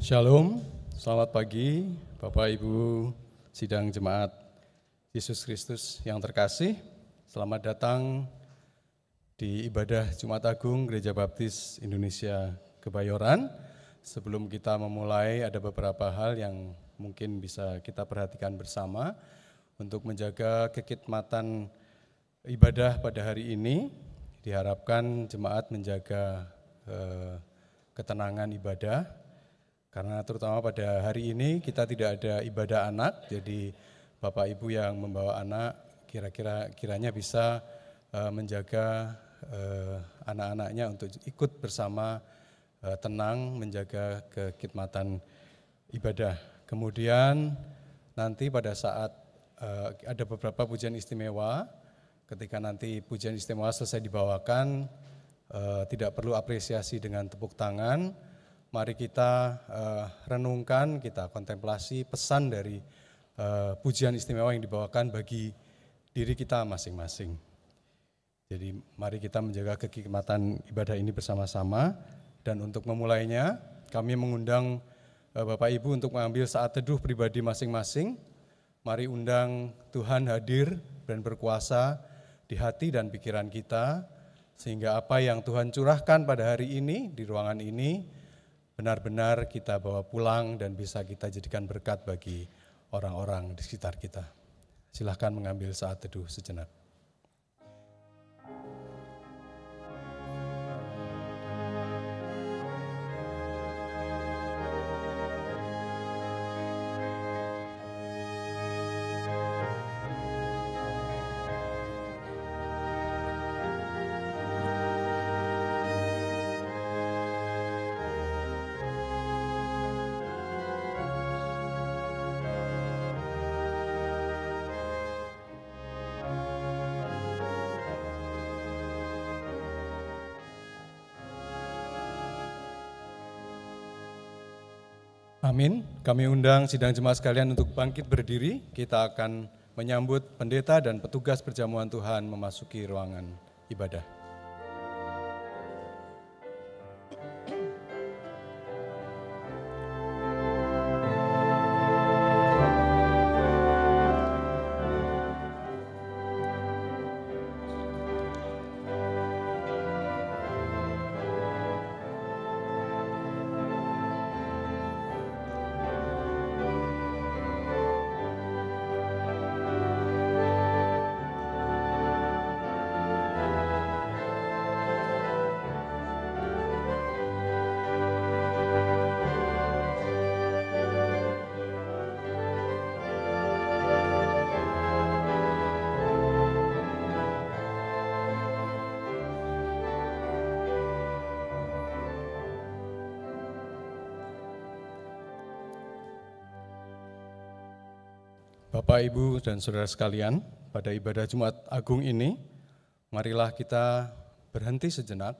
Shalom, selamat pagi Bapak Ibu Sidang Jemaat Yesus Kristus yang terkasih. Selamat datang di ibadah Jumat Agung Gereja Baptis Indonesia Kebayoran. Sebelum kita memulai, ada beberapa hal yang mungkin bisa kita perhatikan bersama untuk menjaga kekhidmatan ibadah pada hari ini. Diharapkan jemaat menjaga ketenangan ibadah. Karena terutama pada hari ini kita tidak ada ibadah anak, jadi Bapak Ibu yang membawa anak kiranya bisa menjaga anak-anaknya untuk ikut bersama tenang menjaga kekhidmatan ibadah. Kemudian nanti pada saat ada beberapa pujian istimewa, ketika nanti pujian istimewa selesai dibawakan, tidak perlu apresiasi dengan tepuk tangan. Mari kita renungkan, kita kontemplasi pesan dari pujian istimewa yang dibawakan bagi diri kita masing-masing. Jadi mari kita menjaga kekhidmatan ibadah ini bersama-sama. Dan untuk memulainya, kami mengundang Bapak Ibu untuk mengambil saat teduh pribadi masing-masing. Mari undang Tuhan hadir dan berkuasa di hati dan pikiran kita, sehingga apa yang Tuhan curahkan pada hari ini di ruangan ini benar-benar kita bawa pulang dan bisa kita jadikan berkat bagi orang-orang di sekitar kita. Silakan mengambil saat teduh sejenak. Amin. Kami undang sidang jemaat sekalian untuk bangkit berdiri. Kita akan menyambut pendeta dan petugas perjamuan Tuhan memasuki ruangan ibadah. Bapak, Ibu, dan saudara sekalian, pada ibadah Jumat Agung ini, marilah kita berhenti sejenak,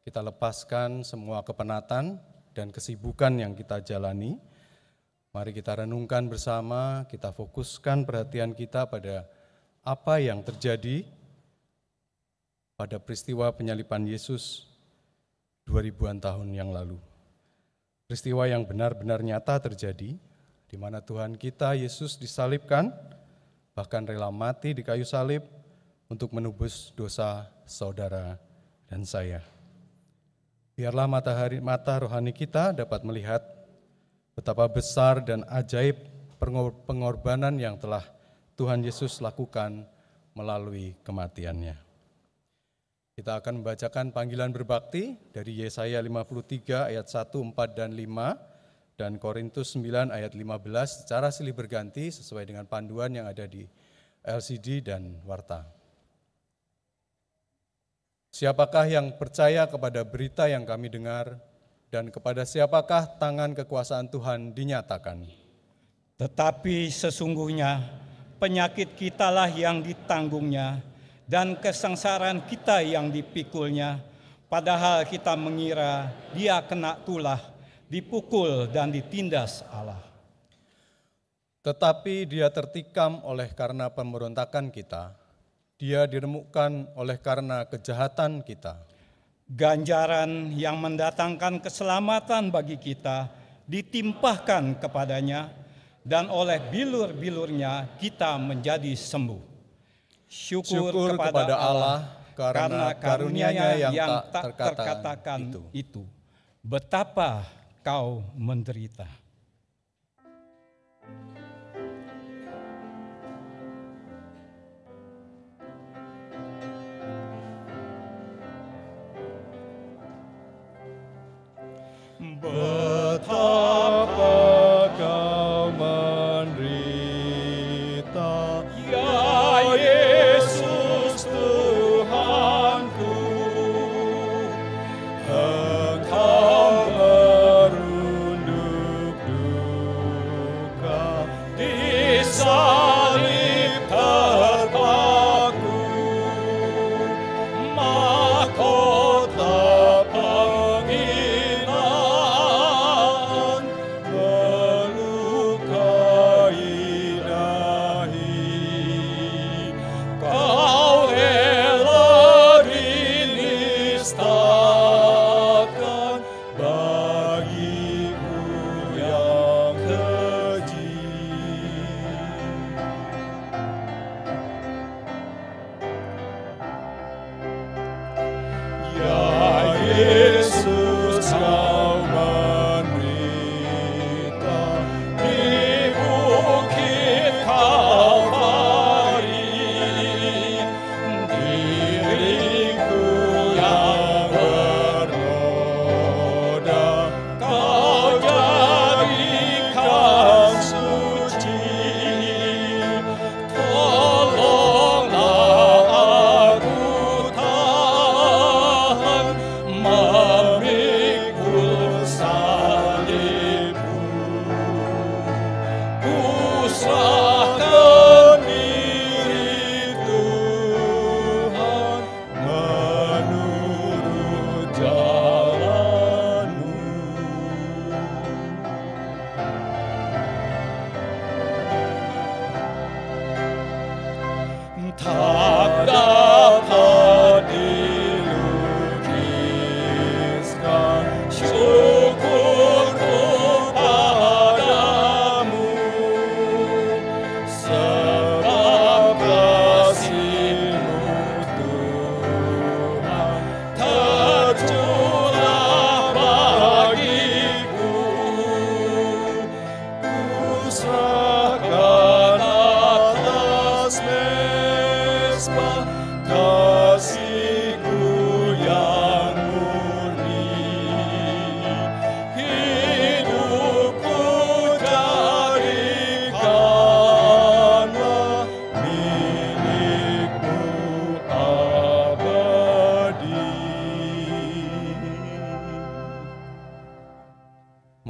kita lepaskan semua kepenatan dan kesibukan yang kita jalani. Mari kita renungkan bersama, kita fokuskan perhatian kita pada apa yang terjadi pada peristiwa penyaliban Yesus 2000-an tahun yang lalu. Peristiwa yang benar-benar nyata terjadi, di mana Tuhan kita Yesus disalibkan, bahkan rela mati di kayu salib untuk menebus dosa saudara dan saya. Biarlah mata rohani kita dapat melihat betapa besar dan ajaib pengorbanan yang telah Tuhan Yesus lakukan melalui kematiannya. Kita akan membacakan panggilan berbakti dari Yesaya 53 ayat 1, 4, dan 5, dan Korintus 9 ayat 15 secara silih berganti sesuai dengan panduan yang ada di LCD dan Warta. Siapakah yang percaya kepada berita yang kami dengar, dan kepada siapakah tangan kekuasaan Tuhan dinyatakan? Tetapi sesungguhnya penyakit kitalah yang ditanggungnya, dan kesengsaraan kita yang dipikulnya, padahal kita mengira dia kena tulah, dipukul dan ditindas Allah. Tetapi dia tertikam oleh karena pemberontakan kita, dia diremukkan oleh karena kejahatan kita. Ganjaran yang mendatangkan keselamatan bagi kita ditimpahkan kepadanya, dan oleh bilur-bilurnya kita menjadi sembuh. Syukur kepada Allah karena karunia-Nya yang tak terkatakan itu. Betapa kau menderita. Betapa kau menderita, ya Yesus Tuhanku. Engkau merunduk duka, di salib terpaku, mahkota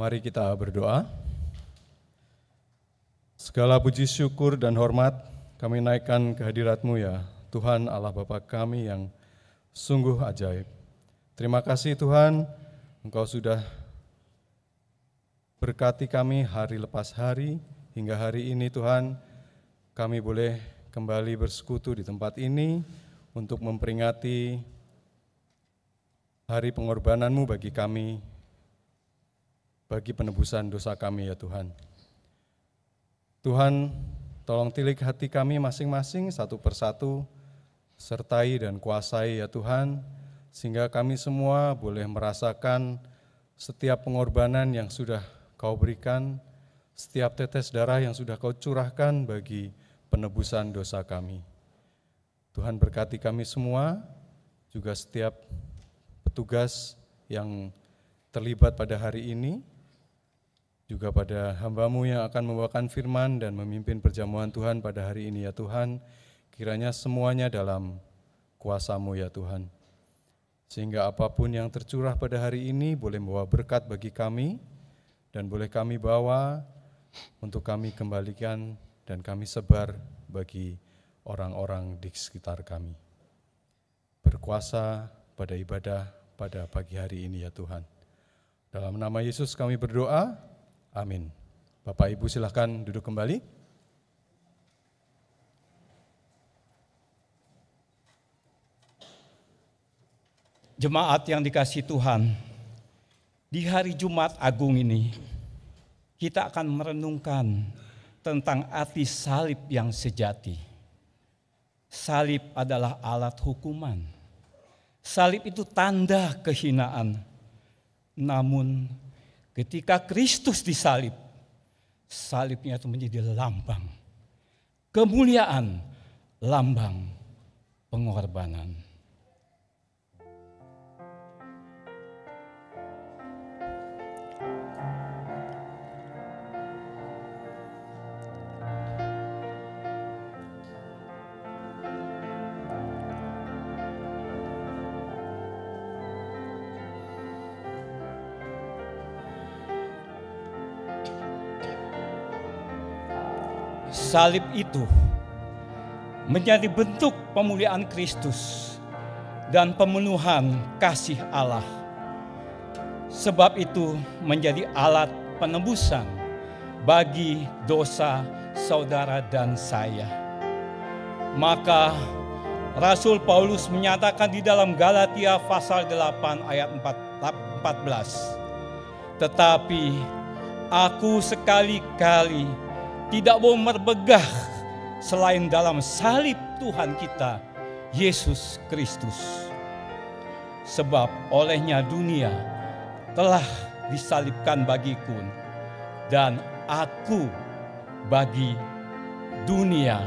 Mari kita berdoa. Segala puji syukur dan hormat kami naikkan kehadirat-Mu ya Tuhan Allah Bapa kami yang sungguh ajaib. Terima kasih Tuhan, Engkau sudah berkati kami hari lepas hari hingga hari ini Tuhan. Kami boleh kembali bersekutu di tempat ini untuk memperingati hari pengorbanan-Mu bagi kami, bagi penebusan dosa kami ya Tuhan. Tuhan, tolong tilik hati kami masing-masing satu persatu, sertai dan kuasai ya Tuhan, sehingga kami semua boleh merasakan setiap pengorbanan yang sudah Kau berikan, setiap tetes darah yang sudah Kau curahkan bagi penebusan dosa kami. Tuhan berkati kami semua, juga setiap petugas yang terlibat pada hari ini, juga pada hamba-Mu yang akan membawakan firman dan memimpin perjamuan Tuhan pada hari ini ya Tuhan, kiranya semuanya dalam kuasa-Mu ya Tuhan. Sehingga apapun yang tercurah pada hari ini boleh membawa berkat bagi kami, dan boleh kami bawa untuk kami kembalikan dan kami sebar bagi orang-orang di sekitar kami. Berkuasa pada ibadah pada pagi hari ini ya Tuhan. Dalam nama Yesus kami berdoa. Amin. Bapak Ibu silahkan duduk kembali. Jemaat yang dikasihi Tuhan, di hari Jumat Agung ini kita akan merenungkan tentang arti salib yang sejati. Salib adalah alat hukuman. Salib itu tanda kehinaan. Namun ketika Kristus disalib, salibnya itu menjadi lambang kemuliaan, lambang pengorbanan. Salib itu menjadi bentuk pemuliaan Kristus dan pemenuhan kasih Allah. Sebab itu menjadi alat penebusan bagi dosa saudara dan saya. Maka Rasul Paulus menyatakan di dalam Galatia pasal 8 ayat 14. Tetapi aku sekali-kali tidak mau berbegah selain dalam salib Tuhan kita, Yesus Kristus. Sebab olehnya dunia telah disalibkan bagiku, dan aku bagi dunia.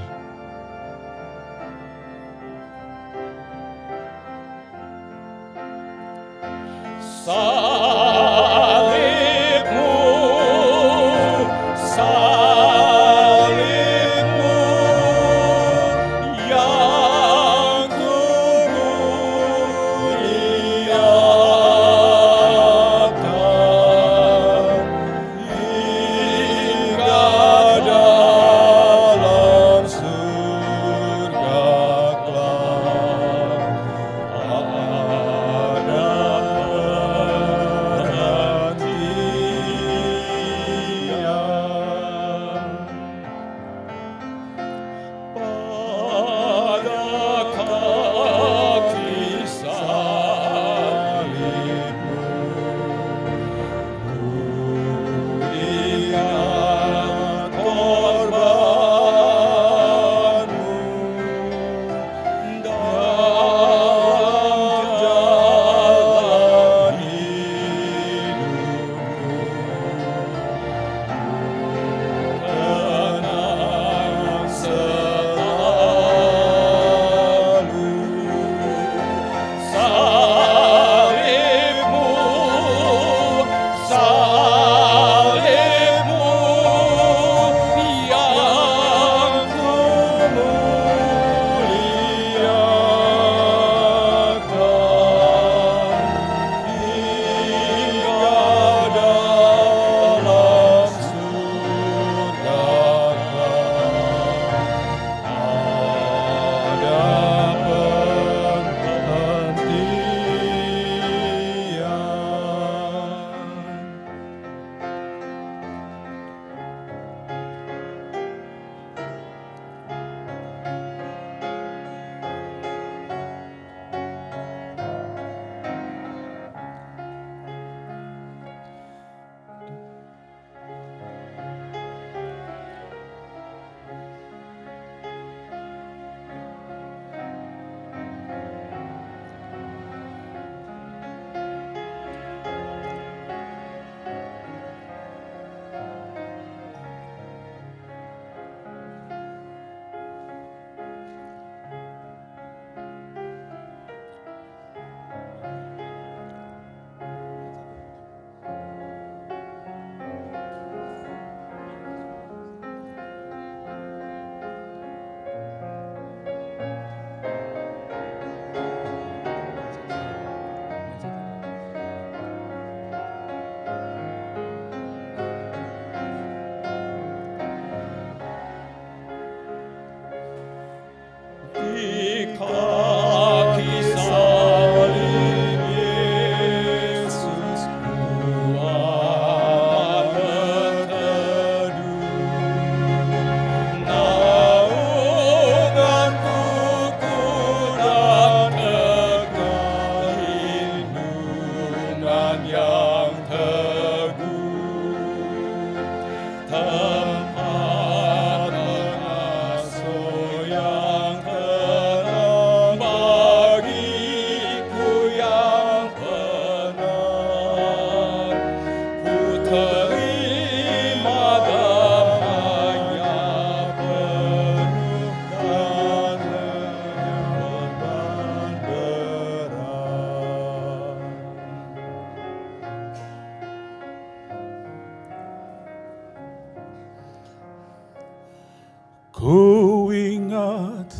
Ku ingat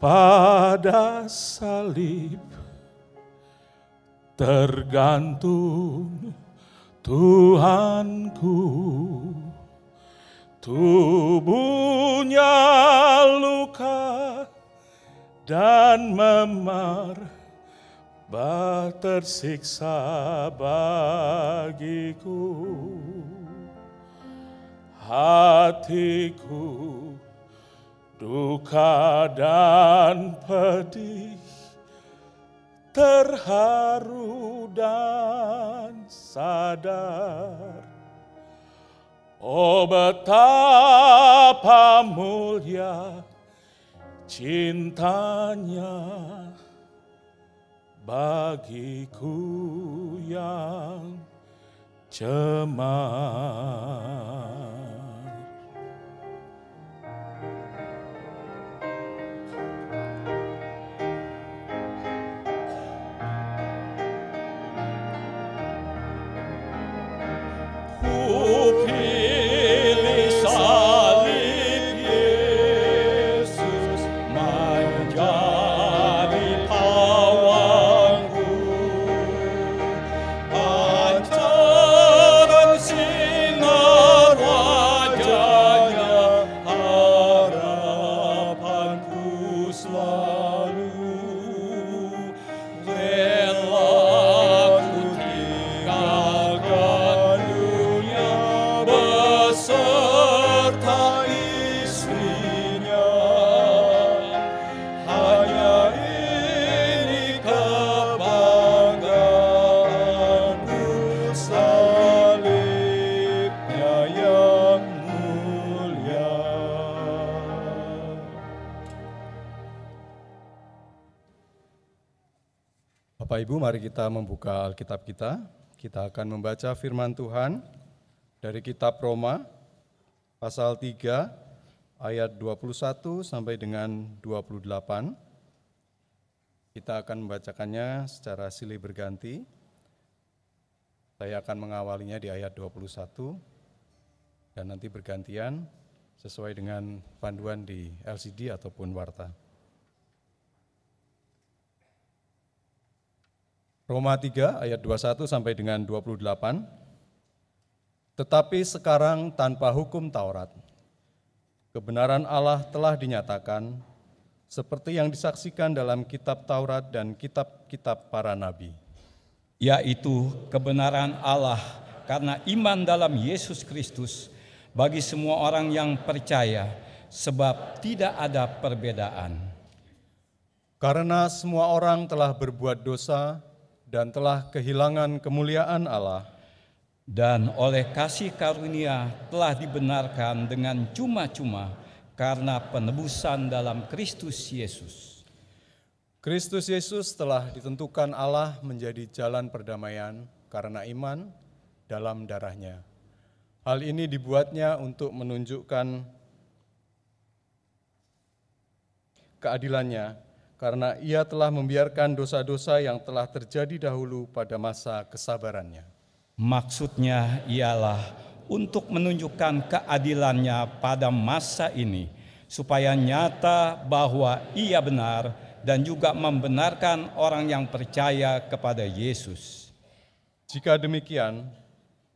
pada salib tergantung Tuhanku, tubuhnya luka dan memar, tersiksa bagiku. Hatiku duka dan pedih, terharu dan sadar. Oh betapa mulia cintanya bagiku yang cemar. Bapak Ibu, mari kita membuka Alkitab kita. Kita akan membaca firman Tuhan dari kitab Roma, pasal 3, ayat 21 sampai dengan 28. Kita akan membacakannya secara silih berganti. Saya akan mengawalinya di ayat 21, dan nanti bergantian sesuai dengan panduan di LCD ataupun Warta. Roma 3 ayat 21 sampai dengan 28. Tetapi sekarang tanpa hukum Taurat, kebenaran Allah telah dinyatakan seperti yang disaksikan dalam kitab Taurat dan kitab-kitab para nabi. Yaitu kebenaran Allah karena iman dalam Yesus Kristus bagi semua orang yang percaya, sebab tidak ada perbedaan. Karena semua orang telah berbuat dosa dan telah kehilangan kemuliaan Allah, dan oleh kasih karunia telah dibenarkan dengan cuma-cuma karena penebusan dalam Kristus Yesus. Kristus Yesus telah ditentukan Allah menjadi jalan perdamaian karena iman dalam darah-Nya. Hal ini dibuatnya untuk menunjukkan keadilan-Nya, karena Ia telah membiarkan dosa-dosa yang telah terjadi dahulu pada masa kesabaran-Nya. Maksudnya ialah untuk menunjukkan keadilan-Nya pada masa ini, supaya nyata bahwa Ia benar dan juga membenarkan orang yang percaya kepada Yesus. Jika demikian,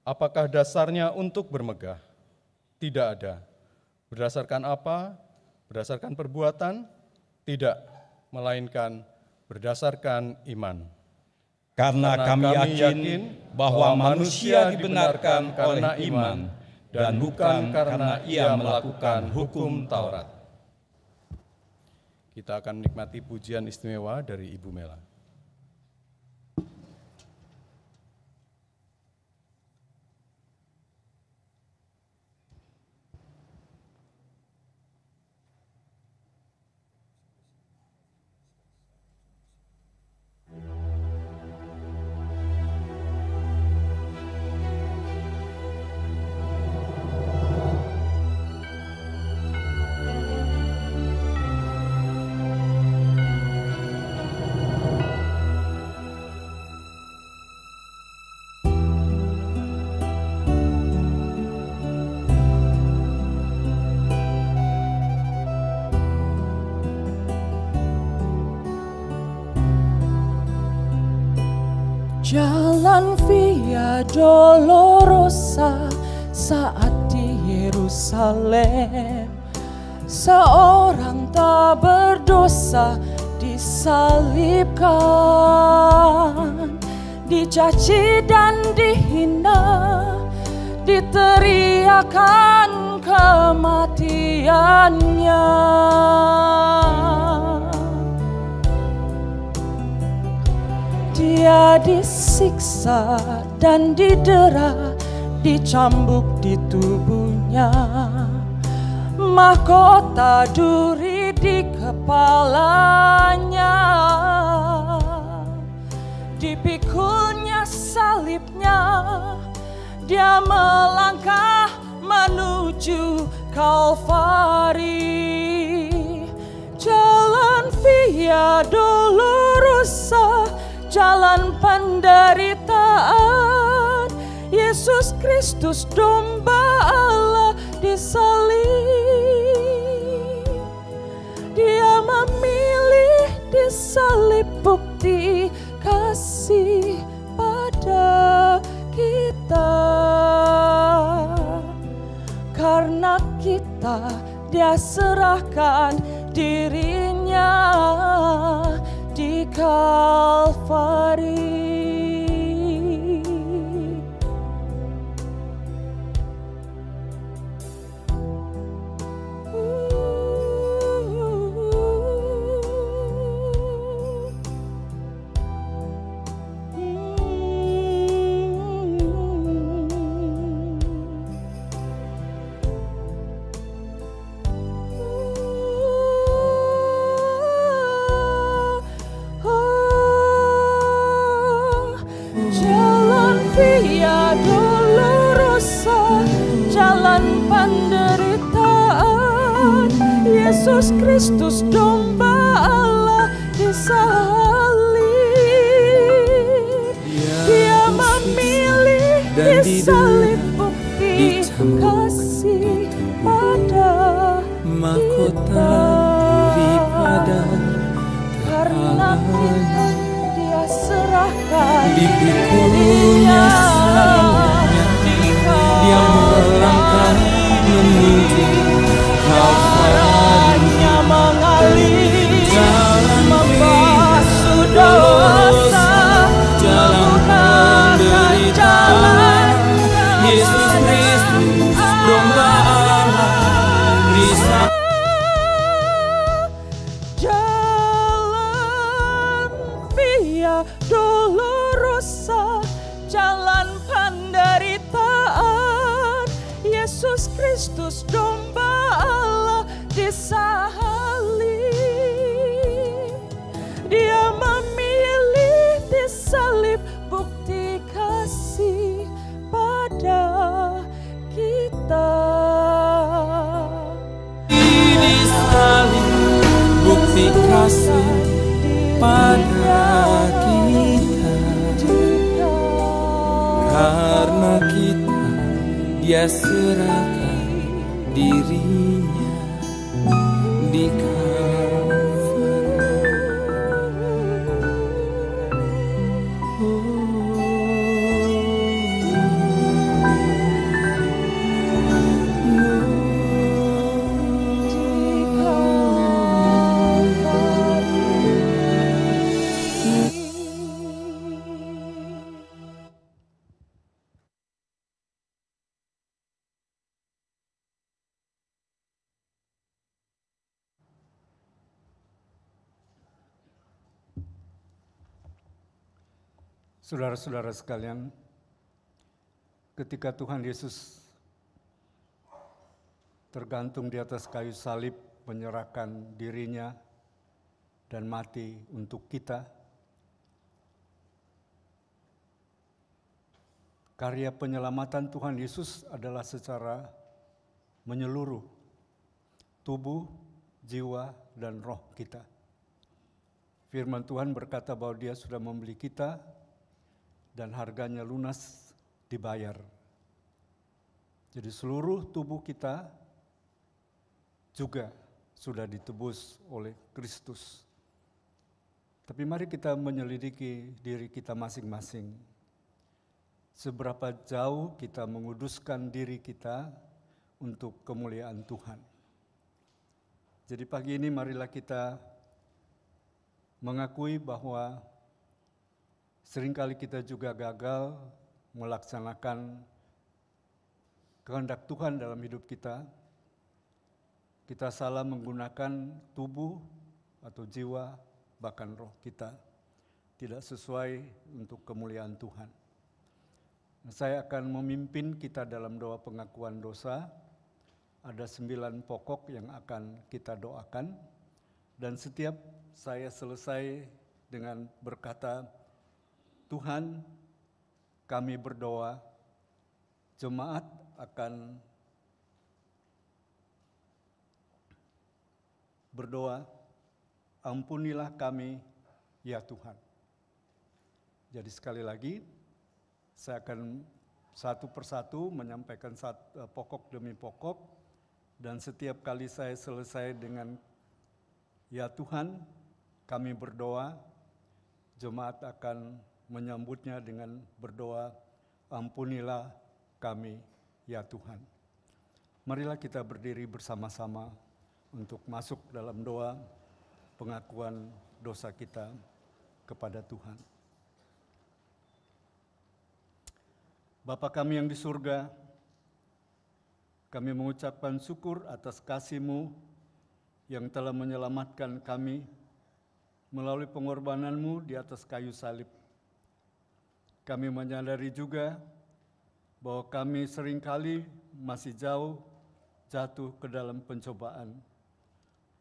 apakah dasarnya untuk bermegah? Tidak ada. Berdasarkan apa? Berdasarkan perbuatan? Tidak, melainkan berdasarkan iman. Karena kami yakin bahwa manusia dibenarkan oleh iman dan bukan karena ia melakukan hukum Taurat. Kita akan menikmati pujian istimewa dari Ibu Mela. Jalan Via Dolorosa saat di Yerusalem, seorang tak berdosa disalibkan, dicaci dan dihina, diteriakan kematiannya. Dia disiksa dan didera, dicambuk di tubuhnya, mahkota duri di kepalanya, dipikulnya salibnya, dia melangkah menuju Kalvari. Jalan Via Dolorosa, jalan penderitaan, Yesus Kristus domba Allah disalib. Dia memilih disalib, bukti kasih pada kita. Karena kita, dia serahkan dirinya di Kalvari. Yesus Kristus domba Allah disalib. Dia memilih disalib, bukti kasih pada kita. Karena kita, dia serahkan dirinya. Dia melangkah menuju Darahnya mengalir, membasuh dosa, membukakan jalan Yesus Kristus domba Allah bisa. Jalan Via Dolorosa, jalan penderitaan, Yesus Kristus domba Allah disalib. Dia memilih disalib, bukti kasih pada kita. Disalib, bukti kasih pada kita. Karena kita, dia serahkan dirinya di Saudara-saudara sekalian, ketika Tuhan Yesus tergantung di atas kayu salib, menyerahkan dirinya dan mati untuk kita, karya penyelamatan Tuhan Yesus adalah secara menyeluruh tubuh, jiwa, dan roh kita. Firman Tuhan berkata bahwa Dia sudah membeli kita dan harganya lunas dibayar. Jadi seluruh tubuh kita juga sudah ditebus oleh Kristus. Tapi mari kita menyelidiki diri kita masing-masing. Seberapa jauh kita menguduskan diri kita untuk kemuliaan Tuhan. Jadi pagi ini marilah kita mengakui bahwa seringkali kita juga gagal melaksanakan kehendak Tuhan dalam hidup kita. Kita salah menggunakan tubuh atau jiwa, bahkan roh kita tidak sesuai untuk kemuliaan Tuhan. Saya akan memimpin kita dalam doa pengakuan dosa. Ada 9 pokok yang akan kita doakan. Dan setiap saya selesai dengan berkata, Tuhan, kami berdoa, jemaat akan berdoa, ampunilah kami ya Tuhan. Jadi sekali lagi, saya akan satu persatu menyampaikan pokok demi pokok, dan setiap kali saya selesai dengan ya Tuhan, kami berdoa, jemaat akan menyambutnya dengan berdoa, ampunilah kami ya Tuhan. Marilah kita berdiri bersama-sama untuk masuk dalam doa pengakuan dosa kita kepada Tuhan. Bapa kami yang di surga, kami mengucapkan syukur atas kasih-Mu yang telah menyelamatkan kami melalui pengorbanan-Mu di atas kayu salib. Kami menyadari juga bahwa kami seringkali masih jatuh ke dalam pencobaan.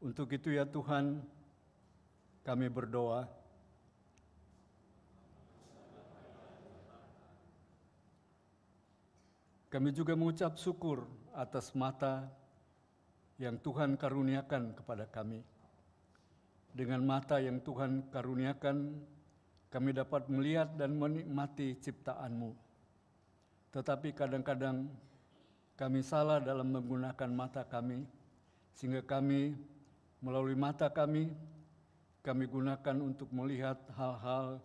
Untuk itu ya Tuhan, kami berdoa, kami juga mengucap syukur atas mata yang Tuhan karuniakan kepada kami. Dengan mata yang Tuhan karuniakan, kami dapat melihat dan menikmati ciptaan-Mu. Tetapi kadang-kadang kami salah dalam menggunakan mata kami, sehingga kami melalui mata kami gunakan untuk melihat hal-hal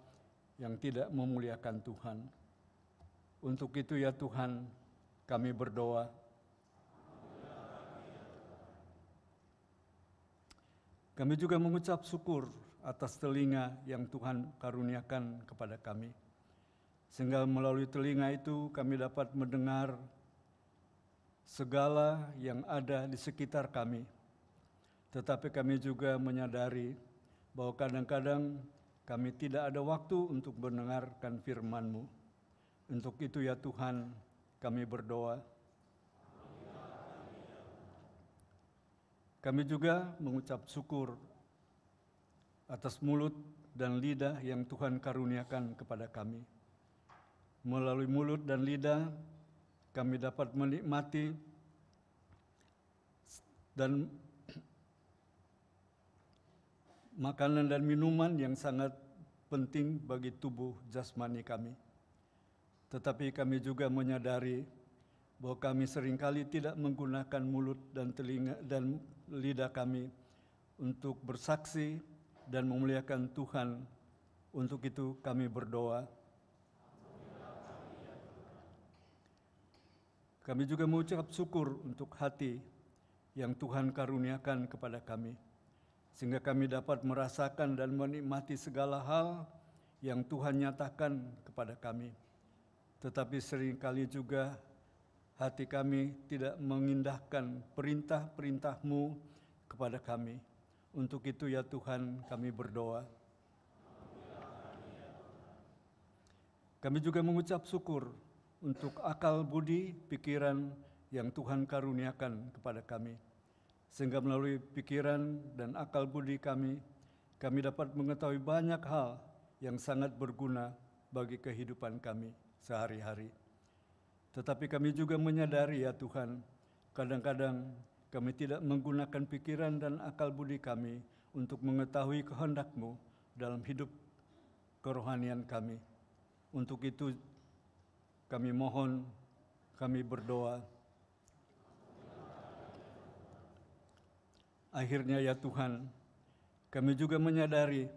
yang tidak memuliakan Tuhan. Untuk itu ya Tuhan, kami berdoa, kami juga mengucap syukur atas telinga yang Tuhan karuniakan kepada kami. Sehingga melalui telinga itu kami dapat mendengar segala yang ada di sekitar kami. Tetapi kami juga menyadari bahwa kadang-kadang kami tidak ada waktu untuk mendengarkan firman-Mu. Untuk itu ya Tuhan, kami berdoa. Kami juga mengucap syukur atas mulut dan lidah yang Tuhan karuniakan kepada kami. Melalui mulut dan lidah, kami dapat menikmati dan makanan dan minuman yang sangat penting bagi tubuh jasmani kami. Tetapi kami juga menyadari bahwa kami seringkali tidak menggunakan mulut dan telinga dan lidah kami untuk bersaksi dan memuliakan Tuhan. Untuk itu kami berdoa. Kami juga mengucap syukur untuk hati yang Tuhan karuniakan kepada kami, sehingga kami dapat merasakan dan menikmati segala hal yang Tuhan nyatakan kepada kami. Tetapi seringkali juga hati kami tidak mengindahkan perintah-perintah-Mu kepada kami. Untuk itu ya Tuhan, kami berdoa. Kami juga mengucap syukur untuk akal budi pikiran yang Tuhan karuniakan kepada kami. Sehingga melalui pikiran dan akal budi kami dapat mengetahui banyak hal yang sangat berguna bagi kehidupan kami sehari-hari. Tetapi kami juga menyadari ya Tuhan, kadang-kadang kami tidak menggunakan pikiran dan akal budi kami untuk mengetahui kehendak-Mu dalam hidup kerohanian kami. Untuk itu kami mohon, kami berdoa. Akhirnya ya Tuhan, kami juga menyadari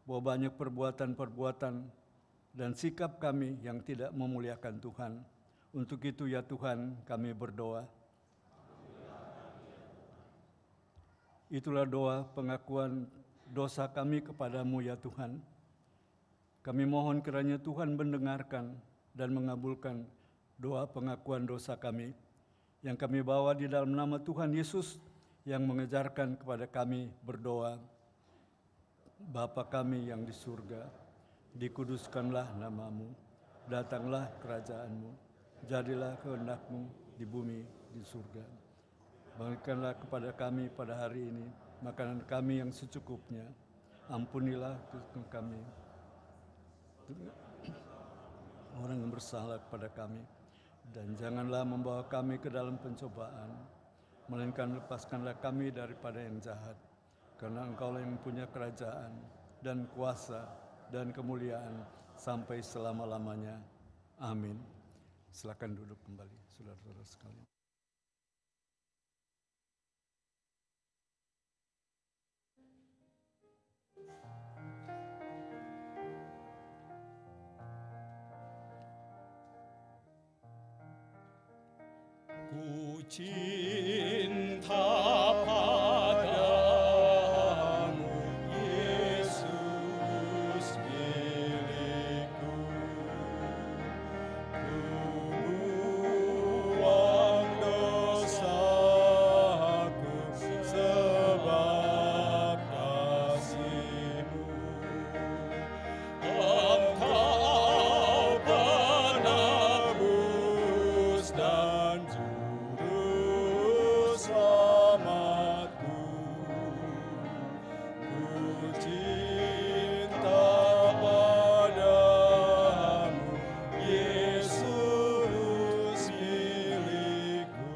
bahwa banyak perbuatan-perbuatan dan sikap kami yang tidak memuliakan Tuhan. Untuk itu ya Tuhan, kami berdoa. Itulah doa pengakuan dosa kami kepadamu ya Tuhan. Kami mohon kiranya Tuhan mendengarkan dan mengabulkan doa pengakuan dosa kami yang kami bawa di dalam nama Tuhan Yesus yang mengajarkan kepada kami berdoa. Bapa kami yang di surga, dikuduskanlah namamu, datanglah kerajaanmu, jadilah kehendak-Mu di bumi, di surga. Berikanlah kepada kami pada hari ini makanan kami yang secukupnya. Ampunilah dosa kami, orang yang bersalah kepada kami, dan janganlah membawa kami ke dalam pencobaan, melainkan lepaskanlah kami daripada yang jahat. Karena Engkaulah yang punya kerajaan dan kuasa dan kemuliaan sampai selama-lamanya. Amin. Silakan duduk kembali, saudara-saudara sekalian. Ku cinta padamu, Yesus milikku. Ku buang dosaku sebab kasih-Mu. Engkau penebus dan juru selamatku. Ku cinta padamu, Yesus milikku.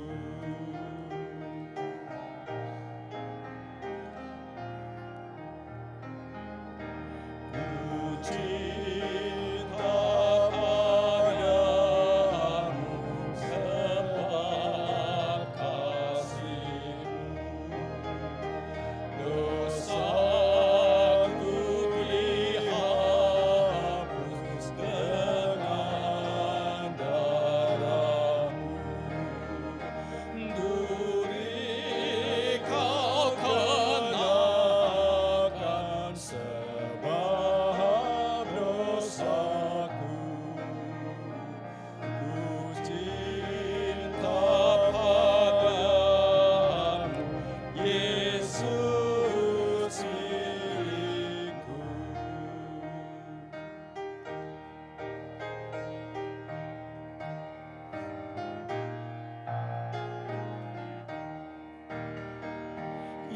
Ku cinta padamu sebab kasih-Mu. Dosaku dihapus dengan darah-Mu. Duri Kau kenakan sebab dosaku. Ku cinta padamu, Yesus milikku.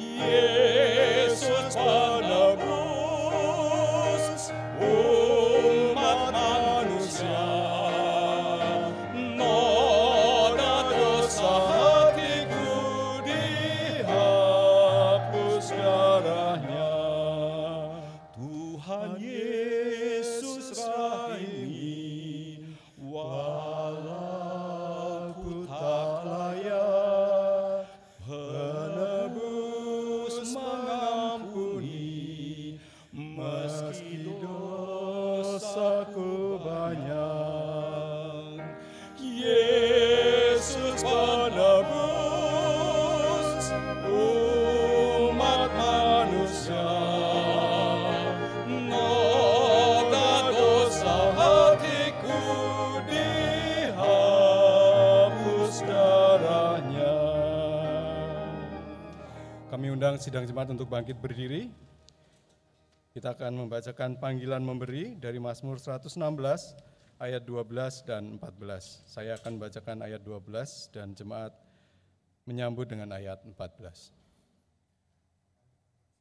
Yesus penebus umat manusia, noda dosa hatiku dihapus darah-Nya. Tuhan Yesus rahimi, walau ku tak layak, penebus mengampuni, meski dosaku banyak. Yesus penebus umat manusia, noda dosa hatiku dihapus darah-Nya. Kami undang sidang jemaat untuk bangkit berdiri. Kita akan membacakan panggilan memberi dari Mazmur 116 ayat 12 dan 14. Saya akan bacakan ayat 12 dan jemaat menyambut dengan ayat 14.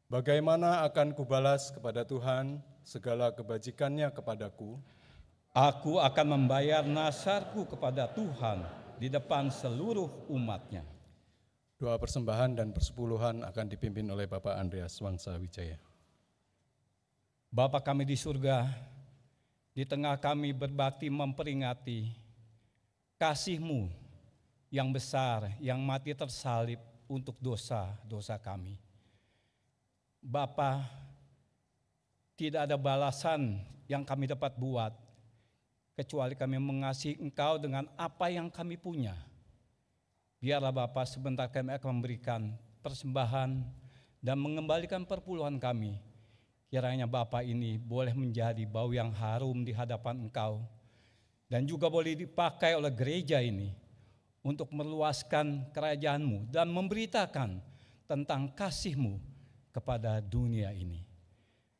Bagaimana akan kubalas kepada Tuhan segala kebajikannya kepadaku? Aku akan membayar nasarku kepada Tuhan di depan seluruh umat-Nya. Doa persembahan dan persepuluhan akan dipimpin oleh Bapak Andreas Wangsa Wijaya. Bapa kami di surga, di tengah kami berbakti memperingati kasih-Mu yang besar, yang mati tersalib untuk dosa-dosa kami. Bapa, tidak ada balasan yang kami dapat buat, kecuali kami mengasihi Engkau dengan apa yang kami punya. Biarlah Bapa, sebentar kami akan memberikan persembahan dan mengembalikan perpuluhan kami. Kiranya Bapa ini boleh menjadi bau yang harum di hadapan Engkau, dan juga boleh dipakai oleh gereja ini untuk meluaskan kerajaan-Mu dan memberitakan tentang kasih-Mu kepada dunia ini.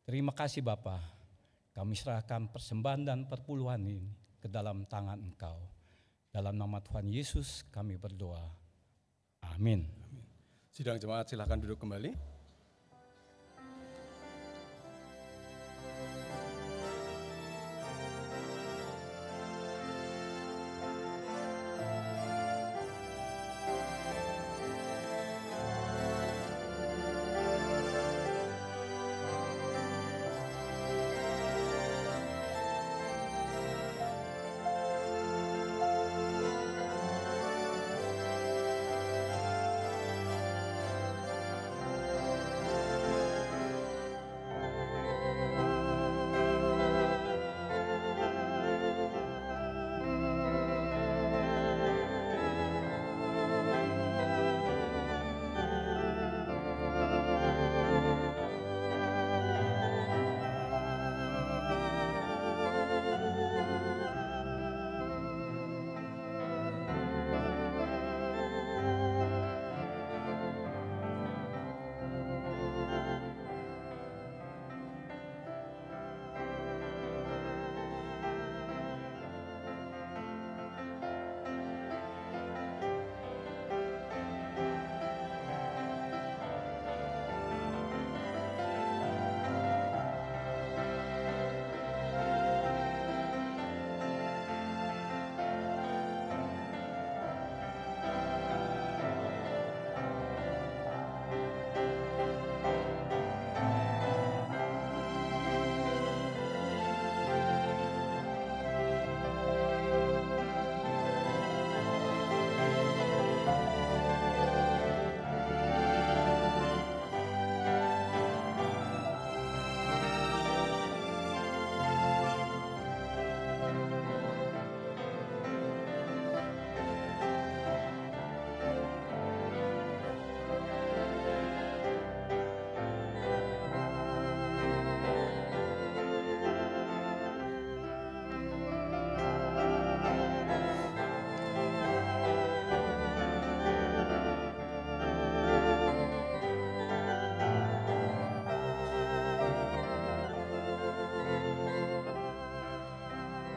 Terima kasih Bapa, kami serahkan persembahan dan perpuluhan ini ke dalam tangan Engkau. Dalam nama Tuhan Yesus kami berdoa. Amin. Sidang jemaat silakan duduk kembali.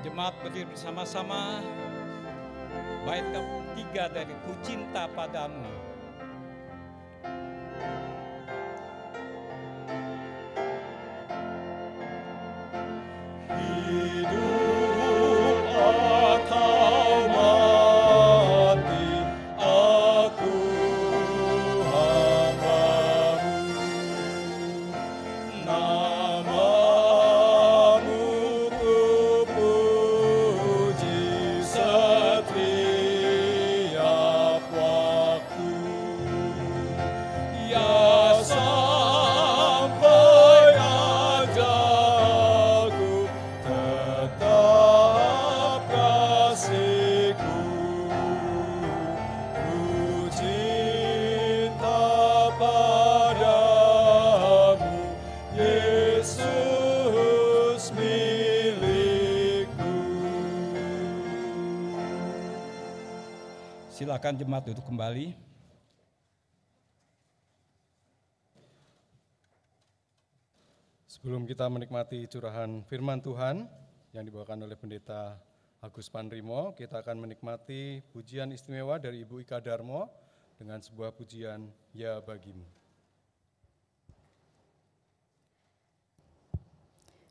Jemaat berdiri bersama-sama, bait ketiga dari Ku Cinta Padamu. Silakan jemaat duduk kembali. Sebelum kita menikmati curahan firman Tuhan yang dibawakan oleh Pendeta Agus Panrimo, kita akan menikmati pujian istimewa dari Ibu Ika Darmo dengan sebuah pujian Ya Bagimu.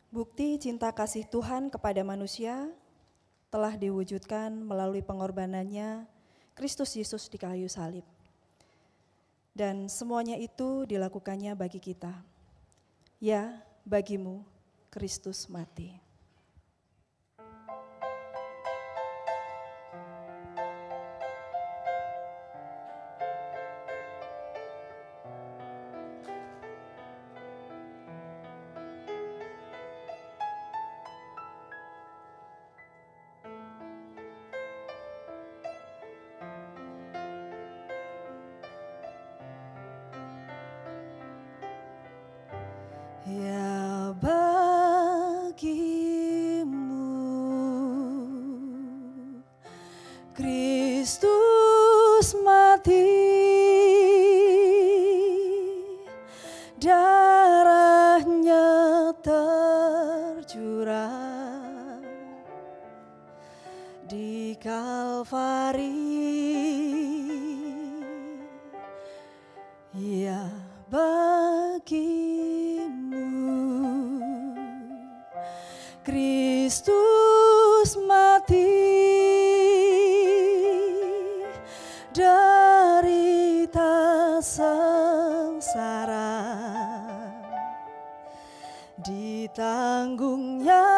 Bukti cinta kasih Tuhan kepada manusia telah diwujudkan melalui pengorbanannya Kristus Yesus di kayu salib. Dan semuanya itu dilakukannya bagi kita. Ya, bagimu Kristus mati. Ya bagimu Kristus mati, darahnya tercurah di Kalvari. Ya bagimu Kristus mati, derita sengsara ditanggungnya,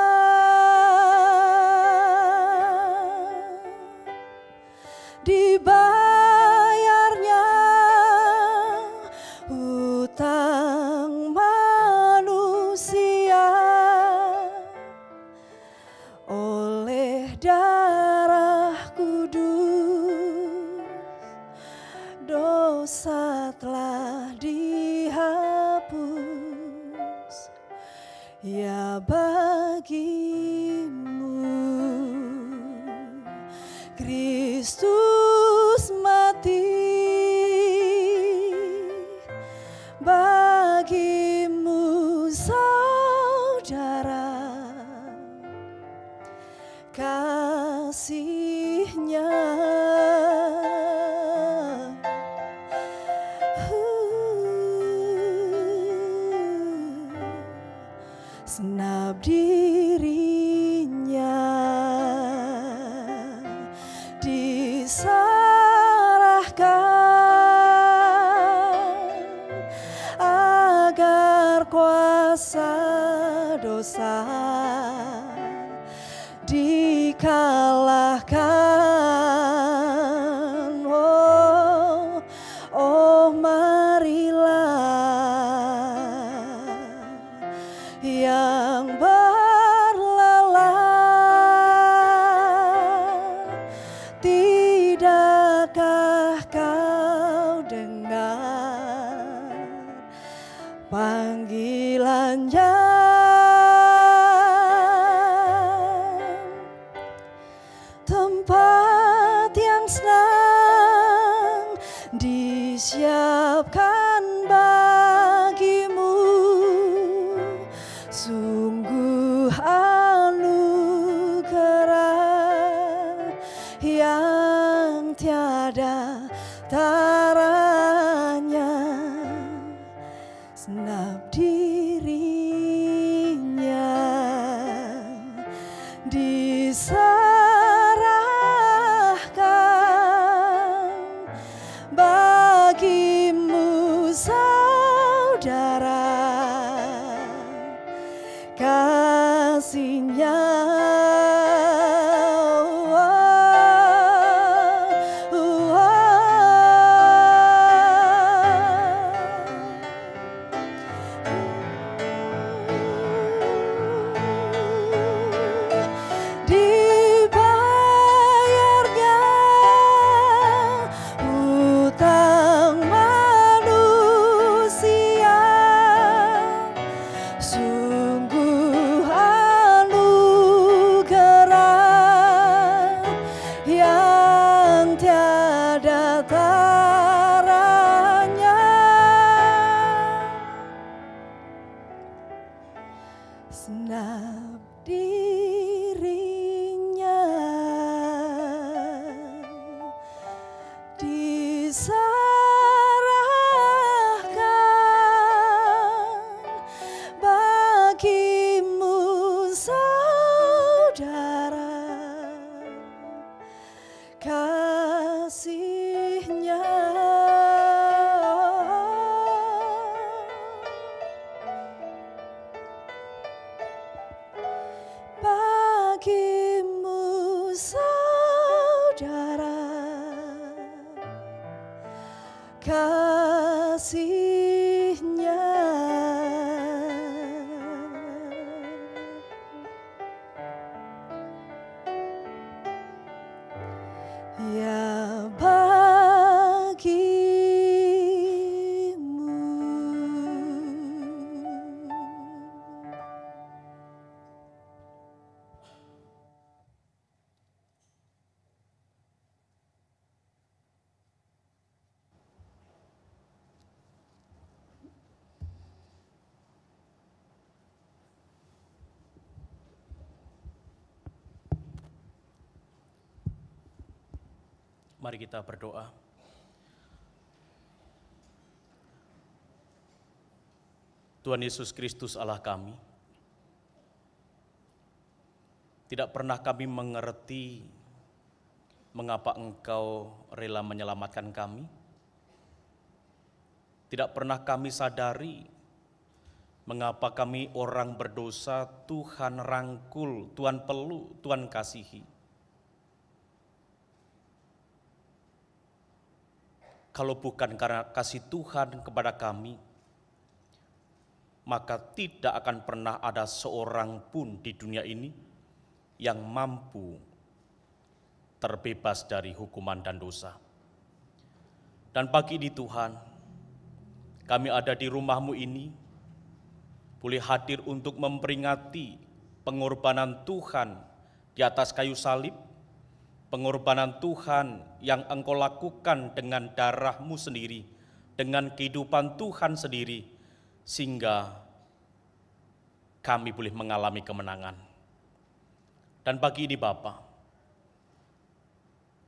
dibayarnya hutang manusia oleh darah kudus, dosa telah dihapus. Ya bagimu Kristus mati, bagimu saudara kasih-Nya. Senap dirinya diserahkan agar kuasa dosa dikalahkan. Oh, oh marilah yang berlelah, tidakkah kau dengar panggilannya? Tempat yang senang disiapkan bagimu, sungguh anugerah yang tiada taranya. Senap dirinya diserahkan bagimu saudara kasih-Nya. Dibayarnya hutang manusia, sungguh anugerah yang tiada taranya. Senap dirinya diserahkan bagimu saudara kasih-Nya. Bagimu saudara kasih-Nya. Ya bagimu Mari kita berdoa. Tuhan Yesus Kristus Allah kami, tidak pernah kami mengerti mengapa Engkau rela menyelamatkan kami. Tidak pernah kami sadari mengapa kami orang berdosa Tuhan rangkul, Tuhan peluk, Tuhan kasihi. Kalau bukan karena kasih Tuhan kepada kami, maka tidak akan pernah ada seorang pun di dunia ini yang mampu terbebas dari hukuman dan dosa. Dan pagi ini Tuhan, kami ada di rumah-Mu ini, boleh hadir untuk memperingati pengorbanan Tuhan di atas kayu salib, pengorbanan Tuhan yang Engkau lakukan dengan darah-Mu sendiri, dengan kehidupan Tuhan sendiri, sehingga kami boleh mengalami kemenangan. Dan pagi ini Bapa,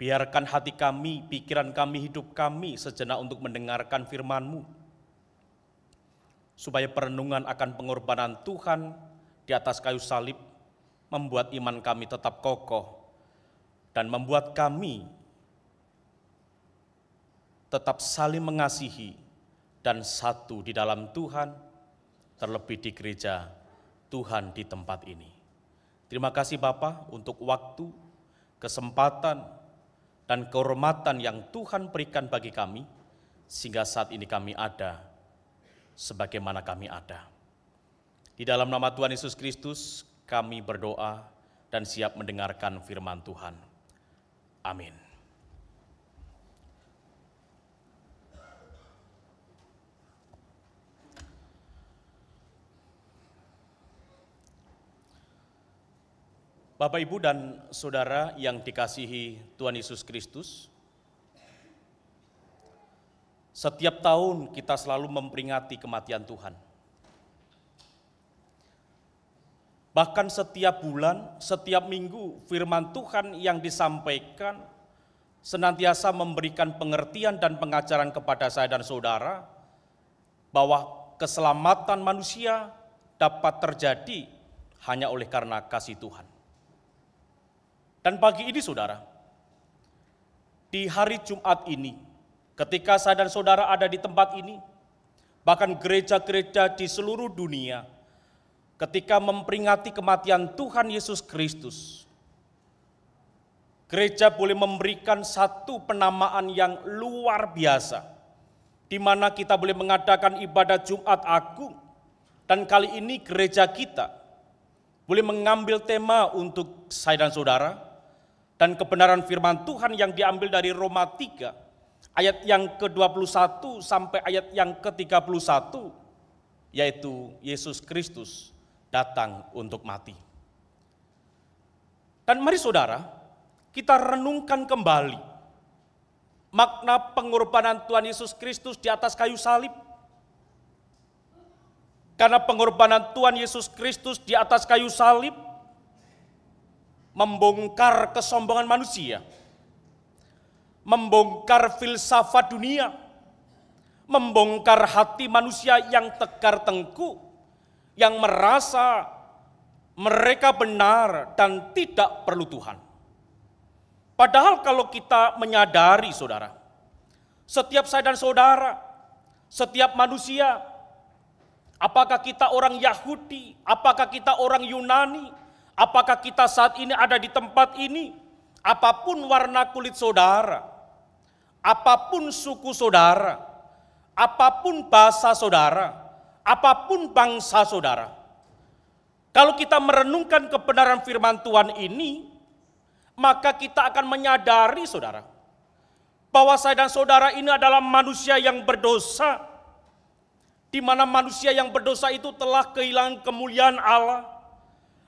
biarkan hati kami, pikiran kami, hidup kami sejenak untuk mendengarkan firman-Mu, supaya perenungan akan pengorbanan Tuhan di atas kayu salib membuat iman kami tetap kokoh, dan membuat kami tetap saling mengasihi dan satu di dalam Tuhan, terlebih di gereja Tuhan di tempat ini. Terima kasih Bapa untuk waktu, kesempatan, dan kehormatan yang Tuhan berikan bagi kami, sehingga saat ini kami ada sebagaimana kami ada. Di dalam nama Tuhan Yesus Kristus kami berdoa dan siap mendengarkan firman Tuhan. Amin. Bapak, Ibu, dan Saudara yang dikasihi Tuhan Yesus Kristus, setiap tahun kita selalu memperingati kematian Tuhan. Bahkan setiap bulan, setiap minggu, firman Tuhan yang disampaikan senantiasa memberikan pengertian dan pengajaran kepada saya dan saudara bahwa keselamatan manusia dapat terjadi hanya oleh karena kasih Tuhan. Dan pagi ini saudara, di hari Jumat ini, ketika saya dan saudara ada di tempat ini, bahkan gereja-gereja di seluruh dunia, ketika memperingati kematian Tuhan Yesus Kristus, gereja boleh memberikan satu penamaan yang luar biasa, di mana kita boleh mengadakan ibadah Jumat Agung, dan kali ini gereja kita boleh mengambil tema untuk saya dan saudara, dan kebenaran firman Tuhan yang diambil dari Roma 3, ayat yang ke-21 sampai ayat yang ke-31, yaitu Yesus Kristus datang untuk mati. Dan mari saudara, kita renungkan kembali makna pengorbanan Tuhan Yesus Kristus di atas kayu salib. Karena pengorbanan Tuhan Yesus Kristus di atas kayu salib membongkar kesombongan manusia, membongkar filsafat dunia, membongkar hati manusia yang tegar tengkuk, yang merasa mereka benar dan tidak perlu Tuhan. Padahal kalau kita menyadari saudara, setiap saya dan saudara, setiap manusia, apakah kita orang Yahudi, apakah kita orang Yunani, apakah kita saat ini ada di tempat ini, apapun warna kulit saudara, apapun suku saudara, apapun bahasa saudara, apapun bangsa saudara, kalau kita merenungkan kebenaran firman Tuhan ini, maka kita akan menyadari saudara, bahwa saya dan saudara ini adalah manusia yang berdosa, di mana manusia yang berdosa itu telah kehilangan kemuliaan Allah.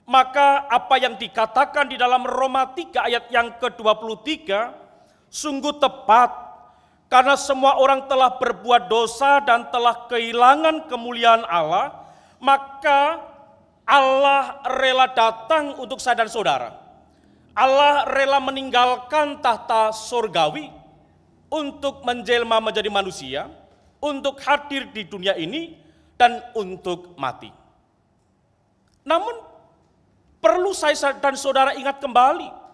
Maka apa yang dikatakan di dalam Roma 3 ayat yang ke-23 sungguh tepat. Karena semua orang telah berbuat dosa dan telah kehilangan kemuliaan Allah, maka Allah rela datang untuk saya dan saudara. Allah rela meninggalkan tahta surgawi untuk menjelma menjadi manusia, untuk hadir di dunia ini, dan untuk mati. Namun perlu saya dan saudara ingat kembali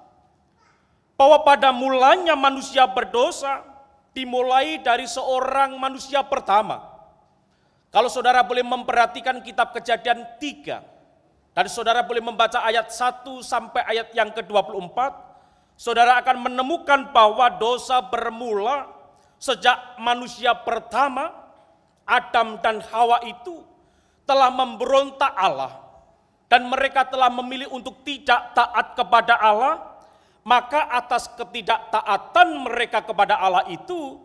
bahwa pada mulanya manusia berdosa dimulai dari seorang manusia pertama. Kalau saudara boleh memperhatikan kitab Kejadian 3, dan saudara boleh membaca ayat 1 sampai ayat yang ke-24, saudara akan menemukan bahwa dosa bermula sejak manusia pertama, Adam dan Hawa itu telah memberontak Allah, dan mereka telah memilih untuk tidak taat kepada Allah. Maka atas ketidaktaatan mereka kepada Allah itu,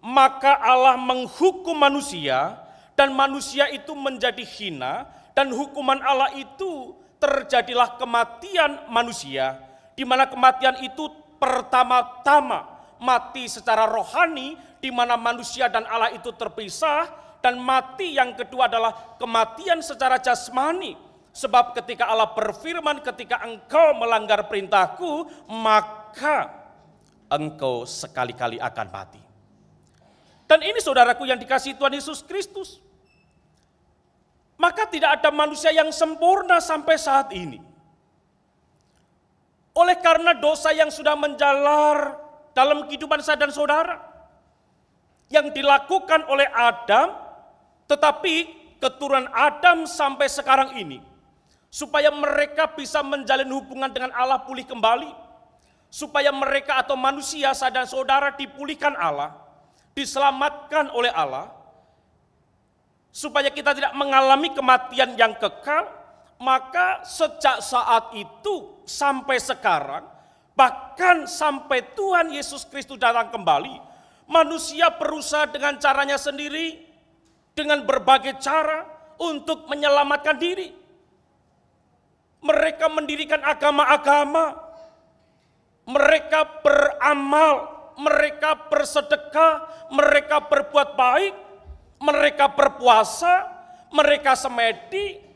maka Allah menghukum manusia, dan manusia itu menjadi hina, dan hukuman Allah itu terjadilah kematian manusia, di mana kematian itu pertama-tama mati secara rohani, di mana manusia dan Allah itu terpisah, dan mati yang kedua adalah kematian secara jasmani. Sebab ketika Allah berfirman, ketika engkau melanggar perintahku, maka engkau sekali-kali akan mati. Dan ini saudaraku yang dikasihi Tuhan Yesus Kristus. Maka tidak ada manusia yang sempurna sampai saat ini. Oleh karena dosa yang sudah menjalar dalam kehidupan saya dan saudara, yang dilakukan oleh Adam, tetapi keturunan Adam sampai sekarang ini, supaya mereka bisa menjalin hubungan dengan Allah pulih kembali, supaya mereka atau manusia, saya dan saudara dipulihkan Allah, diselamatkan oleh Allah, supaya kita tidak mengalami kematian yang kekal. Maka sejak saat itu sampai sekarang, bahkan sampai Tuhan Yesus Kristus datang kembali, manusia berusaha dengan caranya sendiri, dengan berbagai cara untuk menyelamatkan diri. Mereka mendirikan agama-agama, mereka beramal, mereka bersedekah, mereka berbuat baik, mereka berpuasa, mereka semedi.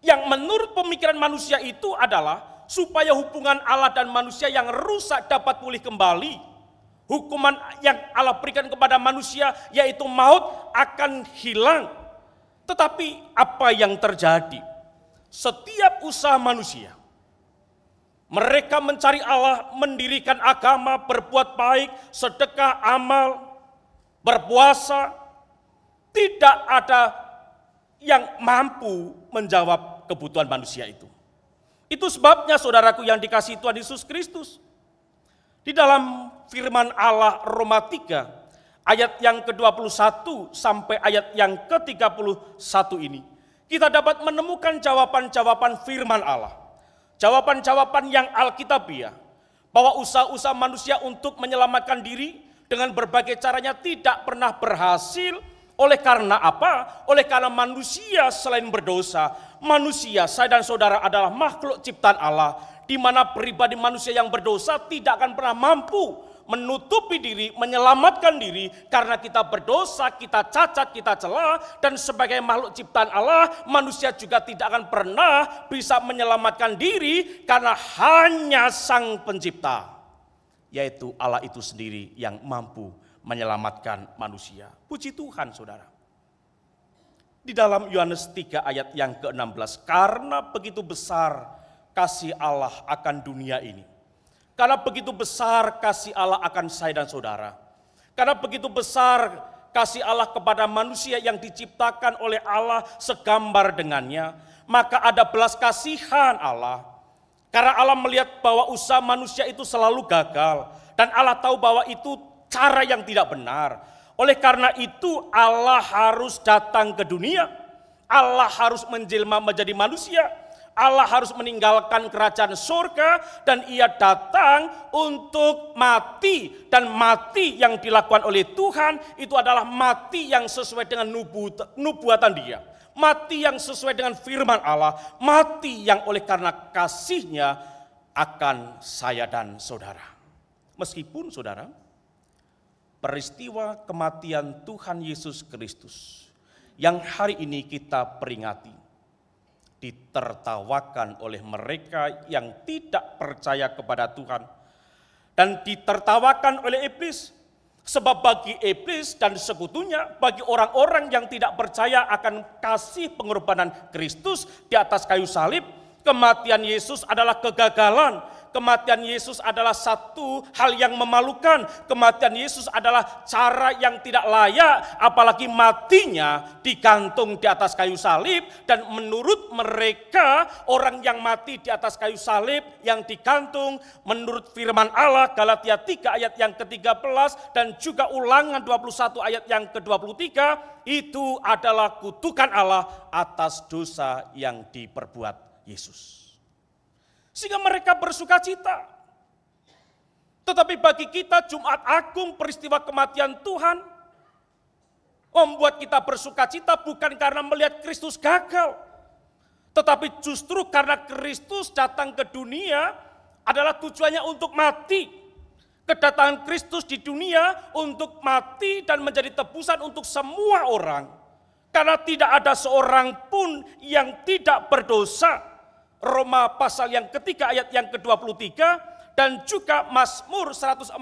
Yang menurut pemikiran manusia itu adalah supaya hubungan Allah dan manusia yang rusak dapat pulih kembali. Hukuman yang Allah berikan kepada manusia yaitu maut akan hilang. Tetapi apa yang terjadi? Setiap usaha manusia, mereka mencari Allah, mendirikan agama, berbuat baik, sedekah, amal, berpuasa, tidak ada yang mampu menjawab kebutuhan manusia itu. Itu sebabnya saudaraku yang dikasihi Tuhan Yesus Kristus, di dalam firman Allah Roma 3 ayat yang ke-21 sampai ayat yang ke-31 ini, kita dapat menemukan jawaban-jawaban firman Allah. Jawaban-jawaban yang alkitabiah, bahwa usaha-usaha manusia untuk menyelamatkan diri dengan berbagai caranya tidak pernah berhasil. Oleh karena apa? Oleh karena manusia selain berdosa, manusia, saya dan saudara adalah makhluk ciptaan Allah, di mana pribadi manusia yang berdosa tidak akan pernah mampu menutupi diri, menyelamatkan diri, karena kita berdosa, kita cacat, kita celah, dan sebagai makhluk ciptaan Allah, manusia juga tidak akan pernah bisa menyelamatkan diri, karena hanya Sang Pencipta, yaitu Allah itu sendiri yang mampu menyelamatkan manusia. Puji Tuhan saudara. Di dalam Yohanes 3 ayat yang ke-16, karena begitu besar kasih Allah akan dunia ini, karena begitu besar kasih Allah akan saya dan saudara, karena begitu besar kasih Allah kepada manusia yang diciptakan oleh Allah segambar dengannya, maka ada belas kasihan Allah. Karena Allah melihat bahwa usaha manusia itu selalu gagal, dan Allah tahu bahwa itu cara yang tidak benar. Oleh karena itu Allah harus datang ke dunia, Allah harus menjelma menjadi manusia, Allah harus meninggalkan kerajaan surga, dan ia datang untuk mati. Dan mati yang dilakukan oleh Tuhan itu adalah mati yang sesuai dengan nubuatan dia, mati yang sesuai dengan firman Allah, mati yang oleh karena kasihnya akan saya dan saudara. Meskipun saudara, peristiwa kematian Tuhan Yesus Kristus yang hari ini kita peringati ditertawakan oleh mereka yang tidak percaya kepada Tuhan, dan ditertawakan oleh iblis. Sebab bagi iblis dan sekutunya, bagi orang-orang yang tidak percaya akan kasih pengorbanan Kristus di atas kayu salib, kematian Yesus adalah kegagalan. Kematian Yesus adalah satu hal yang memalukan. Kematian Yesus adalah cara yang tidak layak, apalagi matinya digantung di atas kayu salib. Dan menurut mereka, orang yang mati di atas kayu salib yang digantung, menurut firman Allah Galatia 3 ayat yang ke-13 dan juga Ulangan 21 ayat yang ke-23, itu adalah kutukan Allah atas dosa yang diperbuat Yesus. Sehingga mereka bersuka cita. Tetapi bagi kita Jumat Agung, peristiwa kematian Tuhan membuat kita bersuka cita bukan karena melihat Kristus gagal, tetapi justru karena Kristus datang ke dunia adalah tujuannya untuk mati. Kedatangan Kristus di dunia untuk mati dan menjadi tebusan untuk semua orang. Karena tidak ada seorang pun yang tidak berdosa. Roma pasal yang ketiga ayat yang ke-23 dan juga Mazmur 143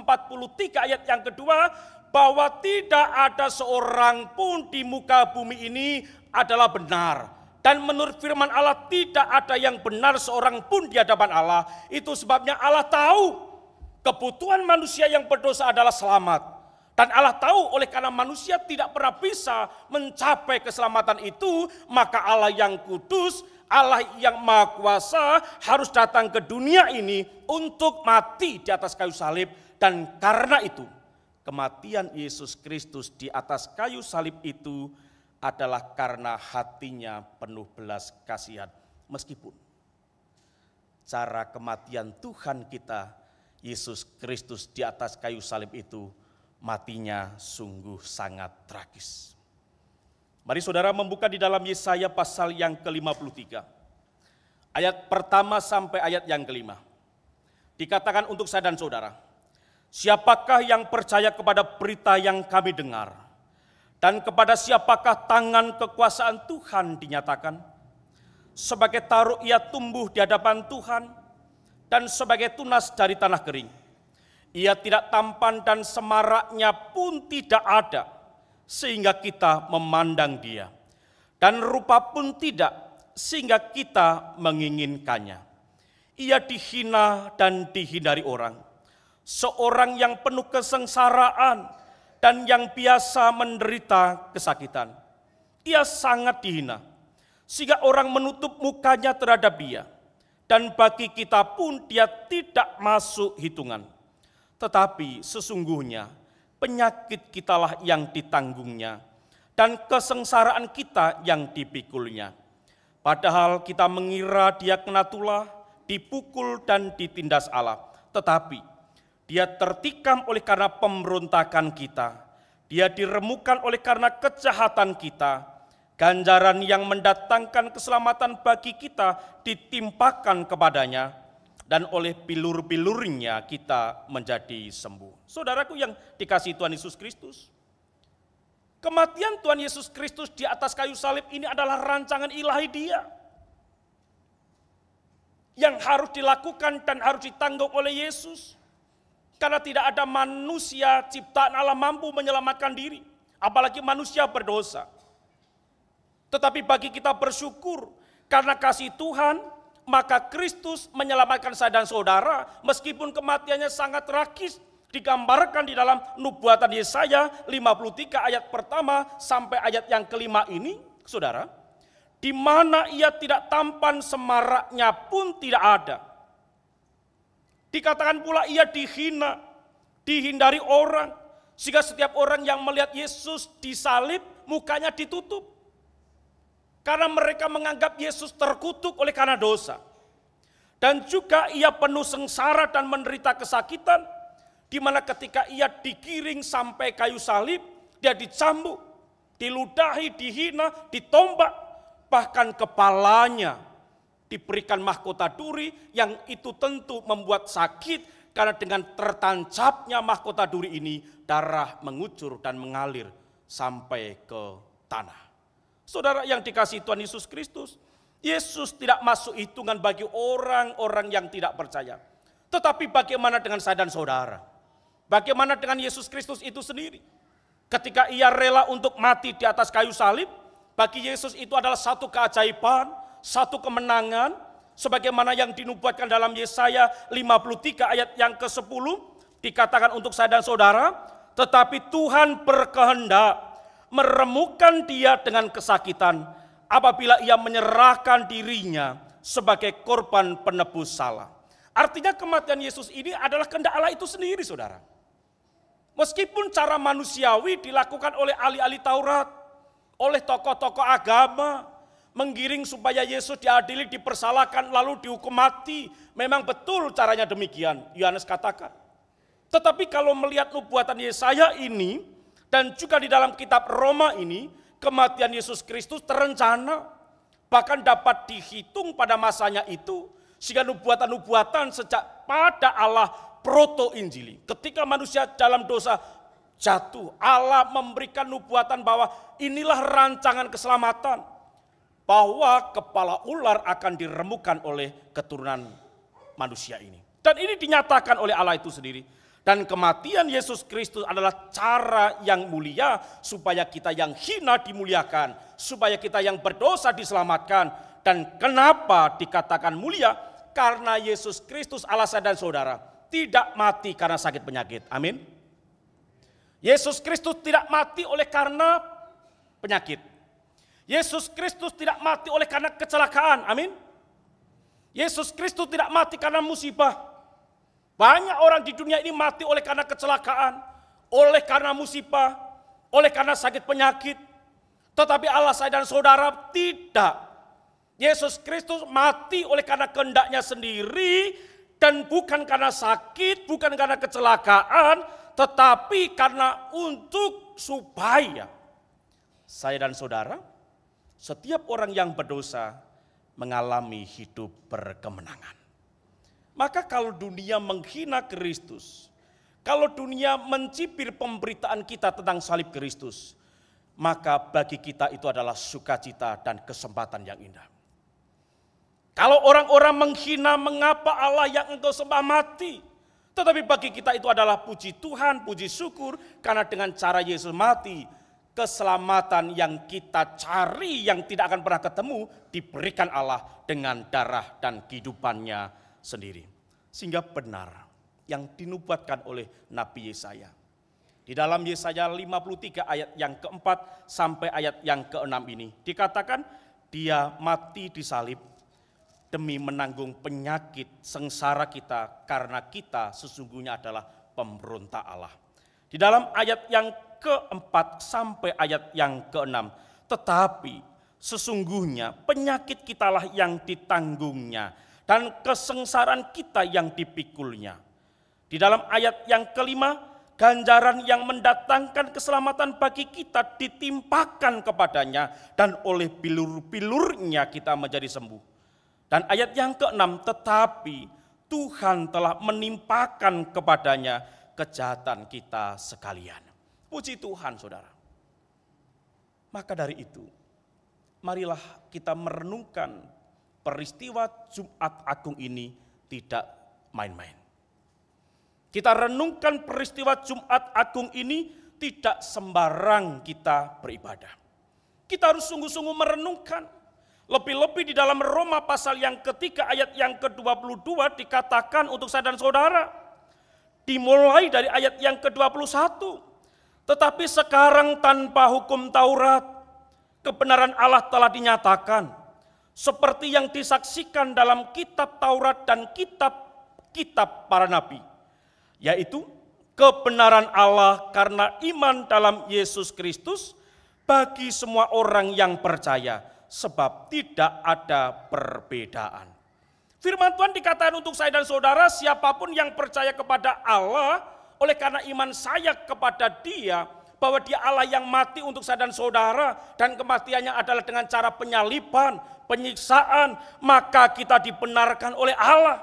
ayat yang kedua, bahwa tidak ada seorang pun di muka bumi ini adalah benar. Dan menurut firman Allah tidak ada yang benar seorang pun di hadapan Allah. Itu sebabnya Allah tahu kebutuhan manusia yang berdosa adalah selamat. Dan Allah tahu oleh karena manusia tidak pernah bisa mencapai keselamatan itu, maka Allah yang kudus, Allah yang maha kuasa harus datang ke dunia ini untuk mati di atas kayu salib. Dan karena itu kematian Yesus Kristus di atas kayu salib itu adalah karena hatinya penuh belas kasihan. Meskipun cara kematian Tuhan kita Yesus Kristus di atas kayu salib itu matinya sungguh sangat tragis. Mari saudara membuka di dalam Yesaya pasal yang ke-53. Ayat pertama sampai ayat yang ke-5. Dikatakan untuk saya dan saudara, siapakah yang percaya kepada berita yang kami dengar? Dan kepada siapakah tangan kekuasaan Tuhan dinyatakan? Sebagai taruh ia tumbuh di hadapan Tuhan, dan sebagai tunas dari tanah kering. Ia tidak tampan dan semaraknya pun tidak ada, sehingga kita memandang dia. Dan rupa pun tidak, sehingga kita menginginkannya. Ia dihina dan dihindari orang. Seorang yang penuh kesengsaraan dan yang biasa menderita kesakitan. Ia sangat dihina, sehingga orang menutup mukanya terhadap dia. Dan bagi kita pun dia tidak masuk hitungan. Tetapi sesungguhnya penyakit kitalah yang ditanggungnya, dan kesengsaraan kita yang dipikulnya. Padahal kita mengira dia kena tulah, dipukul dan ditindas Allah. Tetapi dia tertikam oleh karena pemberontakan kita. Dia diremukkan oleh karena kejahatan kita. Ganjaran yang mendatangkan keselamatan bagi kita ditimpakan kepadanya, dan oleh bilur-bilurnya kita menjadi sembuh. Saudaraku yang dikasihi Tuhan Yesus Kristus, kematian Tuhan Yesus Kristus di atas kayu salib ini adalah rancangan ilahi Dia yang harus dilakukan dan harus ditanggung oleh Yesus. Karena tidak ada manusia ciptaan Allah mampu menyelamatkan diri, apalagi manusia berdosa. Tetapi bagi kita bersyukur karena kasih Tuhan, maka Kristus menyelamatkan saya dan saudara meskipun kematiannya sangat tragis. Digambarkan di dalam nubuatan Yesaya 53 ayat pertama sampai ayat yang ke-5 ini, saudara, di mana ia tidak tampan, semaraknya pun tidak ada. Dikatakan pula ia dihina, dihindari orang, sehingga setiap orang yang melihat Yesus disalib mukanya ditutup. Karena mereka menganggap Yesus terkutuk oleh karena dosa. Dan juga ia penuh sengsara dan menderita kesakitan, di mana ketika ia digiring sampai kayu salib, dia dicambuk, diludahi, dihina, ditombak, bahkan kepalanya diberikan mahkota duri yang itu tentu membuat sakit, karena dengan tertancapnya mahkota duri ini darah mengucur dan mengalir sampai ke tanah. Saudara yang dikasihi Tuhan Yesus Kristus, Yesus tidak masuk hitungan bagi orang-orang yang tidak percaya. Tetapi bagaimana dengan saya dan saudara? Bagaimana dengan Yesus Kristus itu sendiri? Ketika ia rela untuk mati di atas kayu salib, bagi Yesus itu adalah satu keajaiban, satu kemenangan, sebagaimana yang dinubuatkan dalam Yesaya 53 ayat yang ke-10, dikatakan untuk saya dan saudara, tetapi Tuhan berkehendak meremukkan dia dengan kesakitan apabila ia menyerahkan dirinya sebagai korban penebus salah. Artinya kematian Yesus ini adalah kehendak Allah itu sendiri, saudara. Meskipun cara manusiawi dilakukan oleh ahli-ahli Taurat, oleh tokoh-tokoh agama, menggiring supaya Yesus diadili, dipersalahkan, lalu dihukum mati. Memang betul caranya demikian, Yohanes katakan. Tetapi kalau melihat nubuatan Yesaya ini, dan juga di dalam kitab Roma ini, kematian Yesus Kristus terencana, bahkan dapat dihitung pada masanya itu, sehingga nubuatan-nubuatan sejak pada Allah proto-injili. Ketika manusia dalam dosa jatuh, Allah memberikan nubuatan bahwa inilah rancangan keselamatan, bahwa kepala ular akan diremukkan oleh keturunan manusia ini. Dan ini dinyatakan oleh Allah itu sendiri. Dan kematian Yesus Kristus adalah cara yang mulia supaya kita yang hina dimuliakan, supaya kita yang berdosa diselamatkan. Dan kenapa dikatakan mulia? Karena Yesus Kristus Allah saya dan saudara tidak mati karena sakit penyakit. Amin. Yesus Kristus tidak mati oleh karena penyakit. Yesus Kristus tidak mati oleh karena kecelakaan. Amin. Yesus Kristus tidak mati karena musibah. Banyak orang di dunia ini mati oleh karena kecelakaan, oleh karena musibah, oleh karena sakit penyakit. Tetapi Allah saya dan saudara tidak. Yesus Kristus mati oleh karena kehendaknya sendiri, dan bukan karena sakit, bukan karena kecelakaan, tetapi karena untuk supaya saya dan saudara, setiap orang yang berdosa mengalami hidup berkemenangan. Maka kalau dunia menghina Kristus, kalau dunia mencibir pemberitaan kita tentang salib Kristus, maka bagi kita itu adalah sukacita dan kesempatan yang indah. Kalau orang-orang menghina, mengapa Allah yang engkau sembah mati? Tetapi bagi kita itu adalah puji Tuhan, puji syukur, karena dengan cara Yesus mati, keselamatan yang kita cari, yang tidak akan pernah ketemu, diberikan Allah dengan darah dan kehidupannya sendiri. Sehingga benar yang dinubuatkan oleh Nabi Yesaya. Di dalam Yesaya 53 ayat yang keempat sampai ayat yang keenam ini, dikatakan dia mati di salib, demi menanggung penyakit sengsara kita, karena kita sesungguhnya adalah pemberontak Allah. Di dalam ayat yang keempat sampai ayat yang keenam, tetapi sesungguhnya penyakit kitalah yang ditanggungnya, dan kesengsaraan kita yang dipikulnya. Di dalam ayat yang kelima, ganjaran yang mendatangkan keselamatan bagi kita ditimpakan kepadanya, dan oleh bilur-bilurnya kita menjadi sembuh. Dan ayat yang keenam, tetapi Tuhan telah menimpakan kepadanya kejahatan kita sekalian. Puji Tuhan, saudara. Maka dari itu, marilah kita merenungkan peristiwa Jumat Agung ini tidak main-main. Kita renungkan peristiwa Jumat Agung ini tidak sembarang kita beribadah. Kita harus sungguh-sungguh merenungkan. Lebih-lebih di dalam Roma pasal yang ketiga ayat yang ke-22 dikatakan untuk saya dan saudara. Dimulai dari ayat yang ke-21. Tetapi sekarang tanpa hukum Taurat, kebenaran Allah telah dinyatakan. Seperti yang disaksikan dalam kitab Taurat dan kitab-kitab para nabi. Yaitu kebenaran Allah karena iman dalam Yesus Kristus bagi semua orang yang percaya. Sebab tidak ada perbedaan. Firman Tuhan dikatakan untuk saya dan saudara, siapapun yang percaya kepada Allah, oleh karena iman saya kepada Dia, bahwa Dia Allah yang mati untuk saya dan saudara, dan kematiannya adalah dengan cara penyaliban, penyiksaan, maka kita dibenarkan oleh Allah.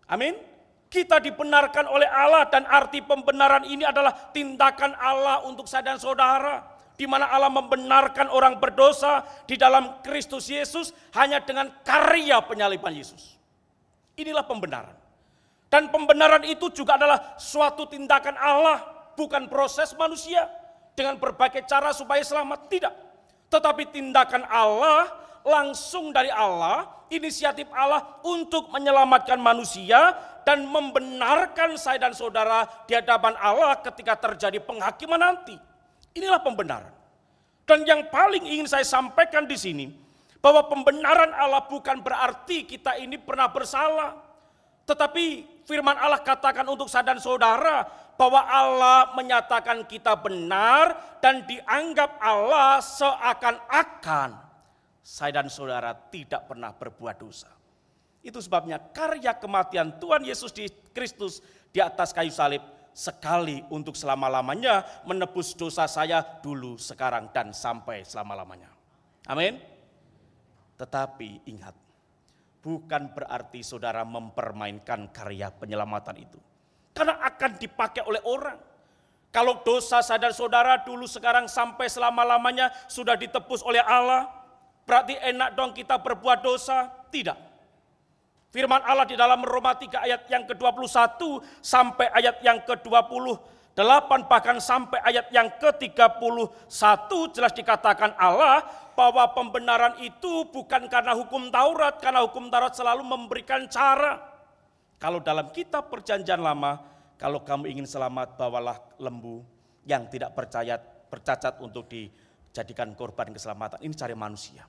Amin. Kita dibenarkan oleh Allah, dan arti pembenaran ini adalah tindakan Allah untuk saya dan saudara. di mana Allah membenarkan orang berdosa di dalam Kristus Yesus hanya dengan karya penyaliban Yesus. Inilah pembenaran. Dan pembenaran itu juga adalah suatu tindakan Allah, bukan proses manusia dengan berbagai cara supaya selamat, tidak. Tetapi tindakan Allah, langsung dari Allah, inisiatif Allah untuk menyelamatkan manusia dan membenarkan saya dan saudara di hadapan Allah ketika terjadi penghakiman nanti. Inilah pembenaran. Dan yang paling ingin saya sampaikan di sini, bahwa pembenaran Allah bukan berarti kita ini pernah bersalah. Tetapi firman Allah katakan untuk saya dan saudara bahwa Allah menyatakan kita benar dan dianggap Allah seakan-akan saya dan saudara tidak pernah berbuat dosa. Itu sebabnya karya kematian Tuhan Yesus di Kristus di atas kayu salib sekali untuk selama-lamanya menebus dosa saya dulu, sekarang, dan sampai selama-lamanya. Amin. Tetapi ingat, bukan berarti saudara mempermainkan karya penyelamatan itu. Karena akan dipakai oleh orang. Kalau dosa saya dan saudara dulu, sekarang, sampai selama-lamanya sudah ditebus oleh Allah, berarti enak dong kita berbuat dosa? Tidak. Firman Allah di dalam Roma 3 ayat yang ke-21 sampai ayat yang ke-28 bahkan sampai ayat yang ke-31 jelas dikatakan Allah bahwa pembenaran itu bukan karena hukum Taurat, karena hukum Taurat selalu memberikan cara. Kalau dalam kitab Perjanjian Lama, kalau kamu ingin selamat bawalah lembu yang tidak bercacat untuk dijadikan korban keselamatan. Ini cara manusia.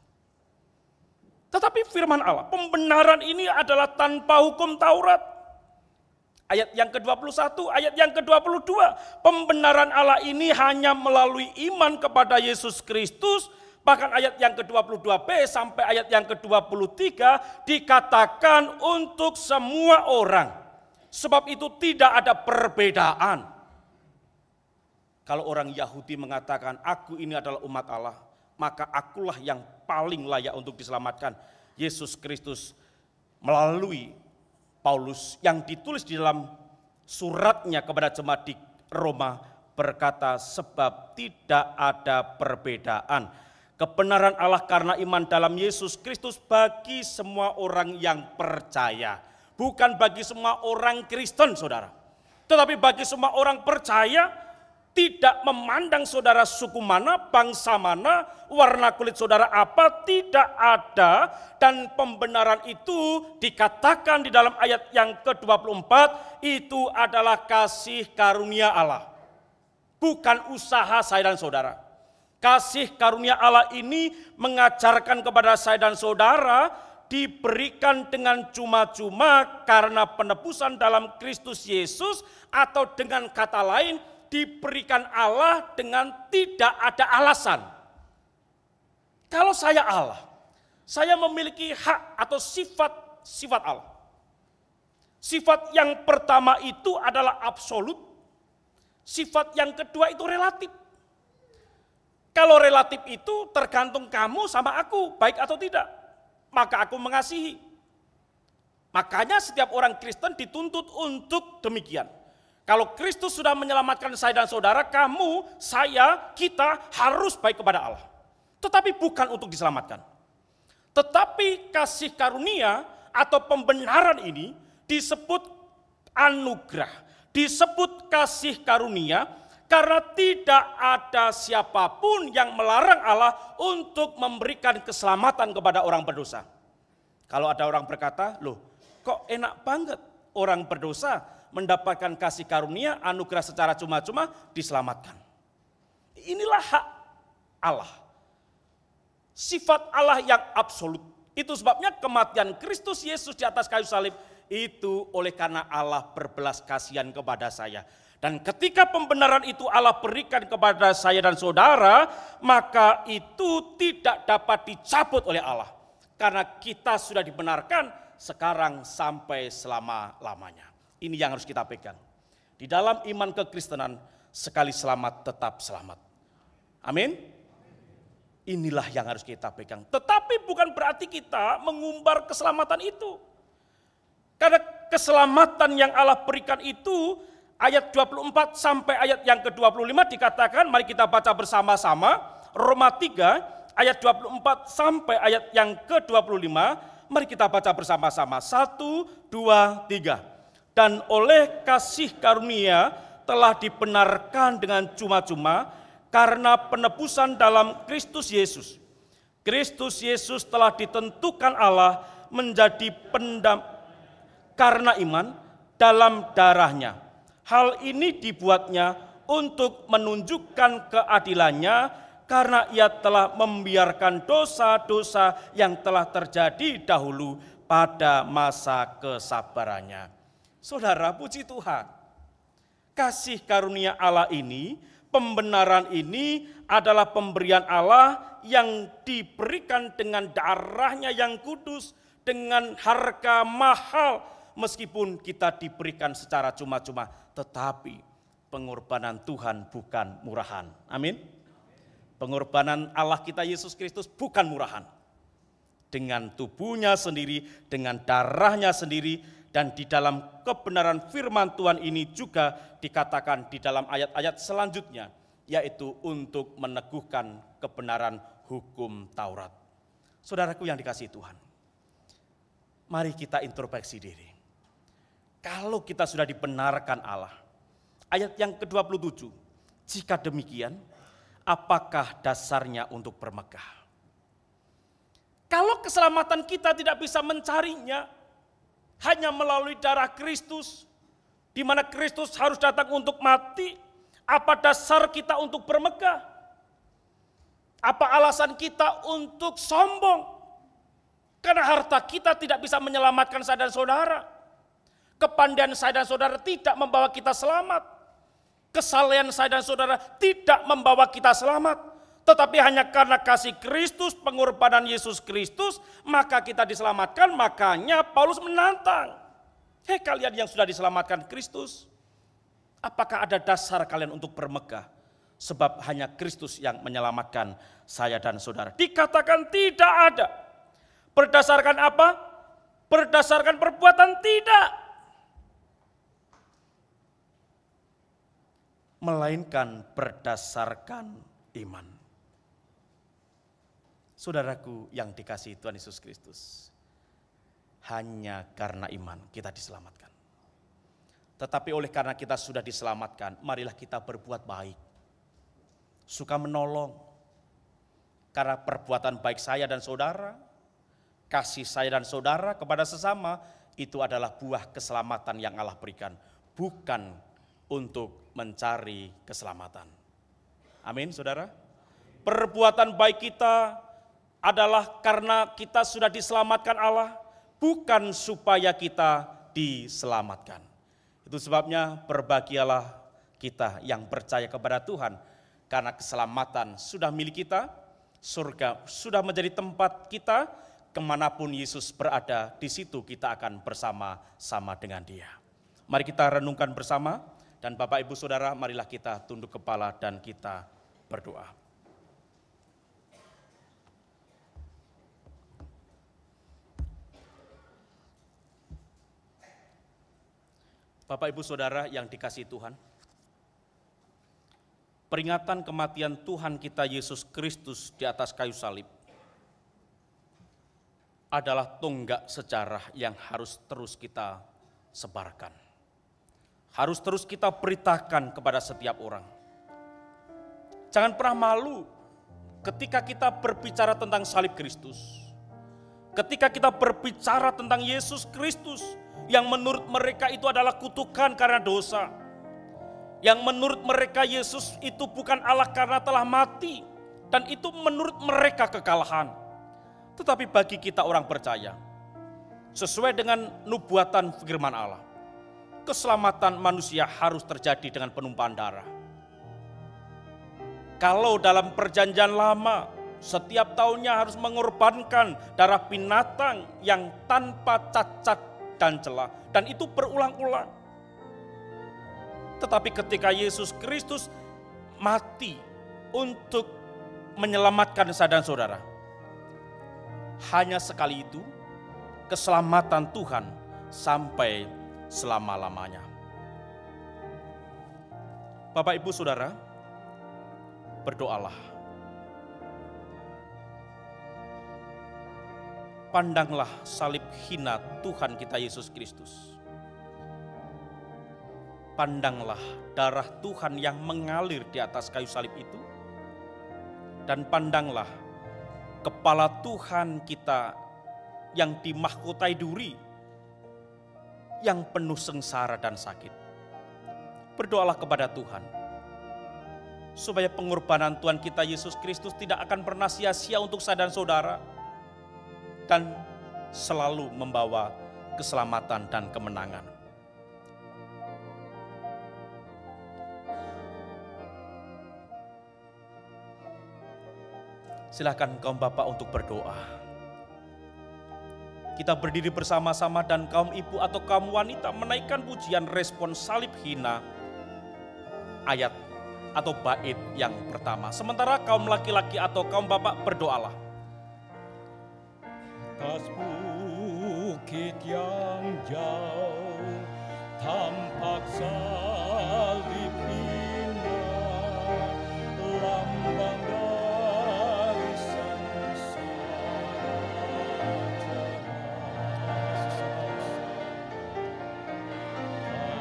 Tetapi firman Allah, pembenaran ini adalah tanpa hukum Taurat. Ayat yang ke-21, ayat yang ke-22, pembenaran Allah ini hanya melalui iman kepada Yesus Kristus. Bahkan ayat yang ke-22b sampai ayat yang ke-23 dikatakan untuk semua orang. Sebab itu tidak ada perbedaan. Kalau orang Yahudi mengatakan aku ini adalah umat Allah, maka akulah yang paling layak untuk diselamatkan. Yesus Kristus melalui Paulus yang ditulis di dalam suratnya kepada jemaat di Roma berkata, sebab tidak ada perbedaan. Kebenaran Allah karena iman dalam Yesus Kristus bagi semua orang yang percaya. Bukan bagi semua orang Kristen, saudara. Tetapi bagi semua orang percaya, tidak memandang saudara suku mana, bangsa mana, warna kulit saudara apa, tidak ada. Dan pembenaran itu dikatakan di dalam ayat yang ke-24, itu adalah kasih karunia Allah. Bukan usaha saya dan saudara. Kasih karunia Allah ini mengajarkan kepada saya dan saudara, diberikan dengan cuma-cuma karena penebusan dalam Kristus Yesus, atau dengan kata lain, diberikan Allah dengan tidak ada alasan. Kalau saya Allah, saya memiliki hak atau sifat Allah. Sifat yang pertama itu adalah absolut. Sifat yang kedua itu relatif. Kalau relatif itu tergantung kamu sama aku, baik atau tidak. Maka aku mengasihi. Makanya setiap orang Kristen dituntut untuk demikian. Kalau Kristus sudah menyelamatkan saya dan saudara, kamu, saya, kita harus baik kepada Allah. Tetapi bukan untuk diselamatkan. Tetapi kasih karunia atau pembenaran ini disebut anugerah, disebut kasih karunia karena tidak ada siapapun yang melarang Allah untuk memberikan keselamatan kepada orang berdosa. Kalau ada orang berkata, loh kok enak banget orang berdosa mendapatkan kasih karunia, anugerah secara cuma-cuma diselamatkan. Inilah hak Allah. Sifat Allah yang absolut. Itu sebabnya kematian Kristus Yesus di atas kayu salib itu oleh karena Allah berbelas kasihan kepada saya. Dan ketika pembenaran itu Allah berikan kepada saya dan saudara, maka itu tidak dapat dicabut oleh Allah. Karena kita sudah dibenarkan sekarang sampai selama-lamanya. Ini yang harus kita pegang. Di dalam iman kekristenan, sekali selamat tetap selamat. Amin. Inilah yang harus kita pegang. Tetapi bukan berarti kita mengumbar keselamatan itu. Karena keselamatan yang Allah berikan itu ayat 24 sampai ayat yang ke-25 dikatakan, mari kita baca bersama-sama. Roma 3 ayat 24 sampai ayat yang ke-25, mari kita baca bersama-sama. 1, 2, 3. Dan oleh kasih karunia telah dibenarkan dengan cuma-cuma karena penebusan dalam Kristus Yesus. Kristus Yesus telah ditentukan Allah menjadi karena iman dalam darahnya. Hal ini dibuatnya untuk menunjukkan keadilannya karena ia telah membiarkan dosa-dosa yang telah terjadi dahulu pada masa kesabarannya. Saudara, puji Tuhan. Kasih karunia Allah ini, pembenaran ini adalah pemberian Allah yang diberikan dengan darahnya yang kudus, dengan harga mahal, meskipun kita diberikan secara cuma-cuma, tetapi pengorbanan Tuhan bukan murahan. Amin. Pengorbanan Allah kita Yesus Kristus bukan murahan. Dengan tubuhnya sendiri, dengan darahnya sendiri, dan di dalam kebenaran firman Tuhan ini juga dikatakan di dalam ayat-ayat selanjutnya, yaitu untuk meneguhkan kebenaran hukum Taurat. Saudaraku yang dikasihi Tuhan, mari kita introspeksi diri. Kalau kita sudah dibenarkan Allah, ayat yang ke-27, jika demikian, apakah dasarnya untuk bermegah? Kalau keselamatan kita tidak bisa mencarinya, hanya melalui darah Kristus, di mana Kristus harus datang untuk mati, apa dasar kita untuk bermegah? Apa alasan kita untuk sombong? Karena harta kita tidak bisa menyelamatkan saya dan saudara. Kepandaian saya dan saudara tidak membawa kita selamat. Kesalehan saya dan saudara tidak membawa kita selamat. Tetapi hanya karena kasih Kristus, pengorbanan Yesus Kristus, maka kita diselamatkan. Makanya Paulus menantang, hei kalian yang sudah diselamatkan Kristus, apakah ada dasar kalian untuk bermegah? Sebab hanya Kristus yang menyelamatkan saya dan saudara. Dikatakan tidak ada. Berdasarkan apa? Berdasarkan perbuatan? Tidak. Melainkan berdasarkan iman. Saudaraku yang dikasihi Tuhan Yesus Kristus, hanya karena iman kita diselamatkan. Tetapi oleh karena kita sudah diselamatkan, marilah kita berbuat baik. Suka menolong. Karena perbuatan baik saya dan saudara, kasih saya dan saudara kepada sesama, itu adalah buah keselamatan yang Allah berikan. Bukan untuk mencari keselamatan. Amin, saudara. Perbuatan baik kita adalah karena kita sudah diselamatkan Allah, bukan supaya kita diselamatkan. Itu sebabnya berbahagialah kita yang percaya kepada Tuhan, karena keselamatan sudah milik kita, surga sudah menjadi tempat kita, kemanapun Yesus berada, di situ kita akan bersama-sama dengan Dia. Mari kita renungkan bersama, dan Bapak Ibu Saudara, marilah kita tunduk kepala dan kita berdoa. Bapak Ibu Saudara yang dikasihi Tuhan, peringatan kematian Tuhan kita Yesus Kristus di atas kayu salib adalah tonggak sejarah yang harus terus kita sebarkan. Harus terus kita beritakan kepada setiap orang. Jangan pernah malu ketika kita berbicara tentang salib Kristus. Ketika kita berbicara tentang Yesus Kristus, yang menurut mereka itu adalah kutukan karena dosa. Yang menurut mereka Yesus itu bukan Allah karena telah mati. Dan itu menurut mereka kekalahan. Tetapi bagi kita orang percaya, sesuai dengan nubuatan firman Allah, keselamatan manusia harus terjadi dengan penumpahan darah. Kalau dalam perjanjian lama, setiap tahunnya harus mengorbankan darah binatang yang tanpa cacat dan celah, dan itu berulang-ulang. Tetapi ketika Yesus Kristus mati untuk menyelamatkan saya dan saudara, hanya sekali itu keselamatan Tuhan sampai selama-lamanya. Bapak, Ibu, Saudara, berdoalah. Pandanglah salib hina Tuhan kita Yesus Kristus. Pandanglah darah Tuhan yang mengalir di atas kayu salib itu. Dan pandanglah kepala Tuhan kita yang dimahkotai duri, yang penuh sengsara dan sakit. Berdoalah kepada Tuhan, supaya pengorbanan Tuhan kita Yesus Kristus tidak akan pernah sia-sia untuk saya dan saudara, dan selalu membawa keselamatan dan kemenangan. Silakan kaum bapak untuk berdoa. Kita berdiri bersama-sama dan kaum ibu atau kaum wanita menaikkan pujian respon salib hina ayat atau bait yang pertama. Sementara kaum laki-laki atau kaum bapak berdoalah. Atas bukit yang jauh tampak salib hina, lambang dari sengsara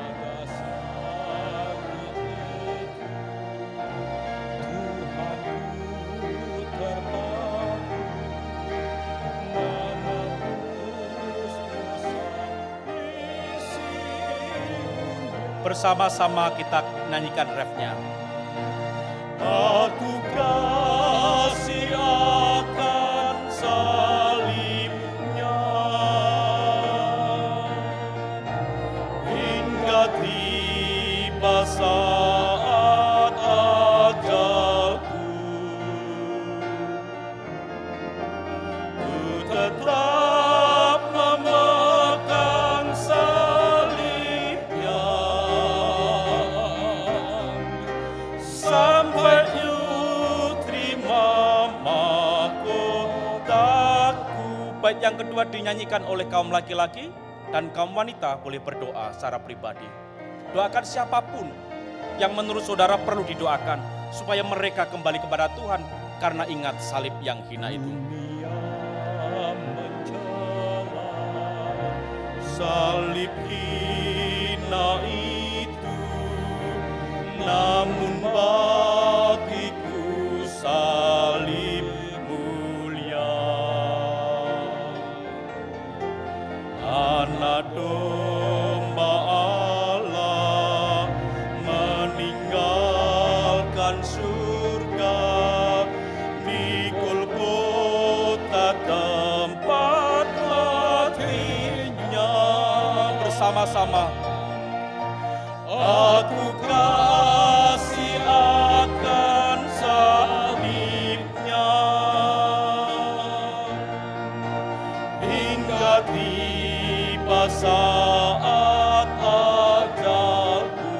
pada salib itu Tuhanku terpaku, bersama-sama kita nyanyikan refnya. Aku kasih akan salibnya hingga tiba saat ajalku. Ku tetap memegang salibnya sampai ku terima mahkotaku. Bait yang kedua dinyanyikan oleh kaum laki-laki dan kaum wanita boleh berdoa secara pribadi. Doakan siapapun yang menurut saudara perlu didoakan supaya mereka kembali kepada Tuhan karena ingat salib yang hina itu. Dunia mencela salib hina itu, namun bagiku salib mulia. Anak domba Allah meninggalkan surga di Golgota tempat matinya. Bersama-sama Aku kasih akan salibnya hingga tiba saat ajalku.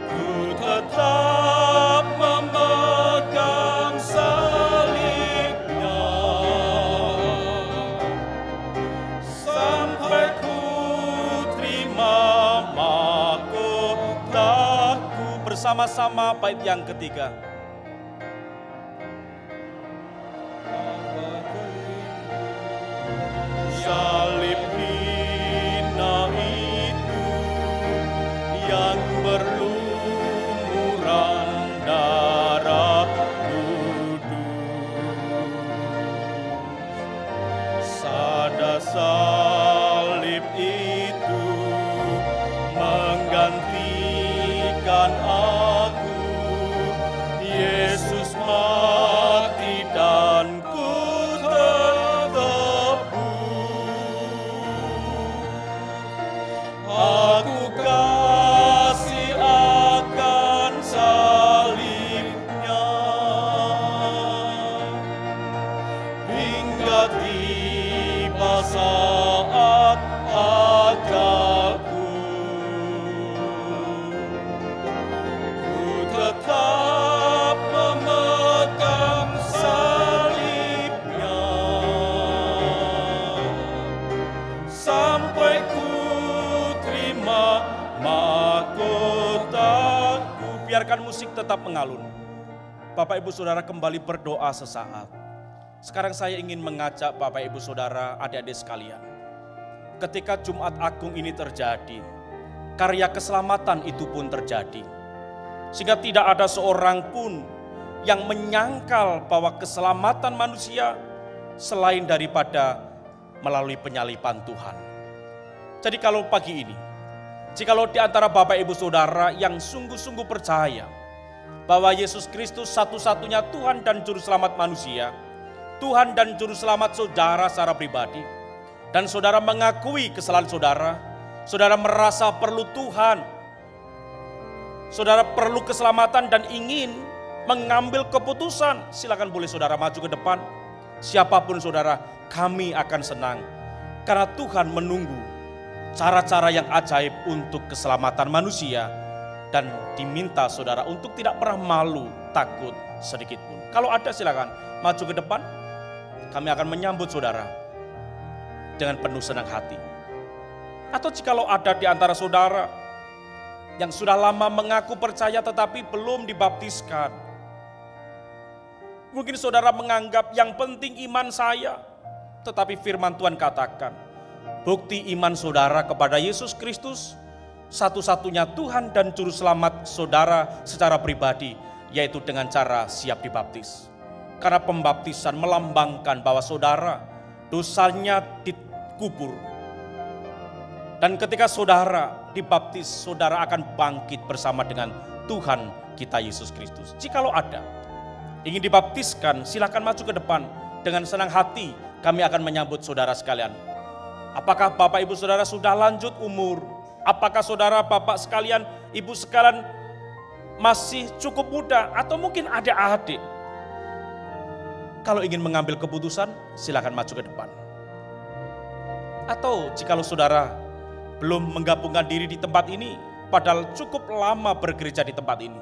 Ku tetap memegang salibnya sampai ku terima mahkotaku. bersama-sama bait yang ketiga. Salib hina itu yang berlumuran darah kudus. Sada salib itu menggantikan aku biarkan musik tetap mengalun. Bapak Ibu Saudara kembali berdoa sesaat. Sekarang saya ingin mengajak Bapak Ibu Saudara, adik-adik sekalian. Ketika Jumat Agung ini terjadi, karya keselamatan itu pun terjadi. Sehingga tidak ada seorang pun yang menyangkal bahwa keselamatan manusia selain daripada melalui penyaliban Tuhan. Jadi kalau pagi ini, jikalau di antara Bapak Ibu Saudara yang sungguh-sungguh percaya bahwa Yesus Kristus satu-satunya Tuhan dan Juru Selamat manusia, Tuhan dan Juru Selamat saudara secara pribadi, dan saudara mengakui kesalahan saudara, saudara merasa perlu Tuhan, saudara perlu keselamatan dan ingin mengambil keputusan, silakan boleh saudara maju ke depan. Siapapun saudara, kami akan senang karena Tuhan menunggu cara-cara yang ajaib untuk keselamatan manusia, dan diminta saudara untuk tidak pernah malu, takut sedikit pun. Kalau ada silakan maju ke depan, kami akan menyambut saudara dengan penuh senang hati. Atau jikalau ada di antara saudara yang sudah lama mengaku percaya tetapi belum dibaptiskan, mungkin saudara menganggap yang penting iman saya, tetapi firman Tuhan katakan, bukti iman saudara kepada Yesus Kristus, satu-satunya Tuhan dan Juru Selamat saudara secara pribadi, yaitu dengan cara siap dibaptis. Karena pembaptisan melambangkan bahwa saudara dosanya dikubur. Dan ketika saudara dibaptis, saudara akan bangkit bersama dengan Tuhan kita Yesus Kristus. Jikalau ada ingin dibaptiskan, silakan maju ke depan. Dengan senang hati kami akan menyambut saudara sekalian. Apakah Bapak Ibu Saudara sudah lanjut umur? Apakah saudara Bapak sekalian, Ibu sekalian masih cukup muda? Atau mungkin adik-adik? Kalau ingin mengambil keputusan, silakan maju ke depan. Atau jikalau saudara belum menggabungkan diri di tempat ini, padahal cukup lama bergereja di tempat ini,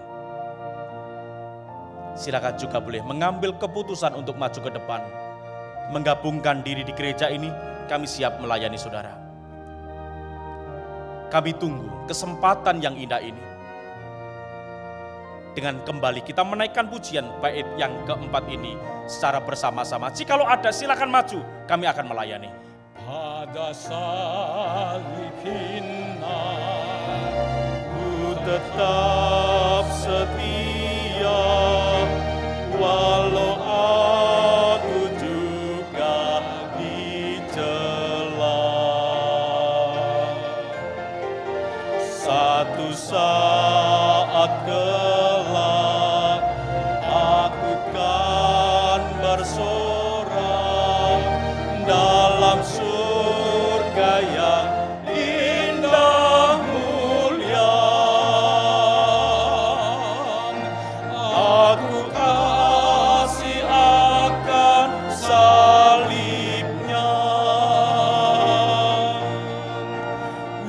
silakan juga boleh mengambil keputusan untuk maju ke depan. Menggabungkan diri di gereja ini, kami siap melayani saudara. Kami tunggu kesempatan yang indah ini. Dengan kembali kita menaikkan pujian bait yang keempat ini secara bersama-sama. Jikalau ada silakan maju, kami akan melayani. Pada salib hina ku tetap setia, walau aku juga dicela. Satu saat kelak aku kan bersorak dalam surga yang indah mulia. Aku kasih akan salibnya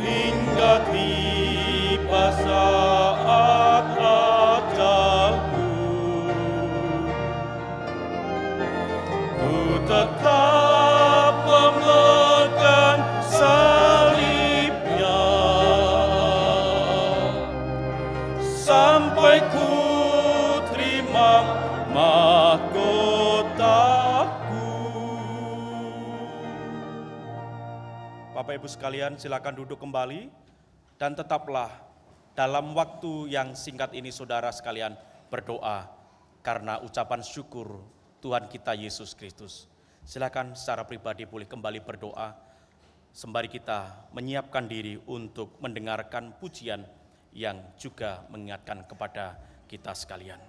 hingga tiba saat ajalku. Ku tetap memegang salibnya sampai ku terima mahkotaku. Bapak Ibu sekalian silakan duduk kembali dan tetaplah dalam waktu yang singkat ini saudara sekalian berdoa karena ucapan syukur Tuhan kita Yesus Kristus. Silakan secara pribadi boleh kembali berdoa sembari kita menyiapkan diri untuk mendengarkan pujian yang juga mengingatkan kepada kita sekalian.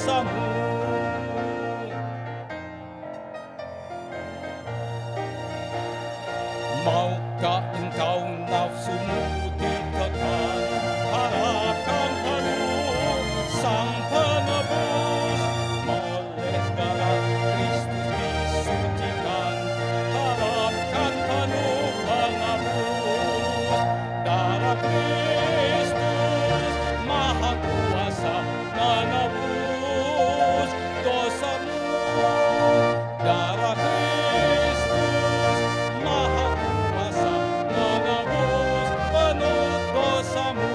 dosamu. Maukah engkau nafsumu ditekan, harapkan penuh Sang Penebus, oleh darah Kristus disucikan, harapkan penuh penebus. Darah Kristus Maha Kuasa menebus dosamu. Darah Kristus Maha Kuasa menebus penuh dosamu.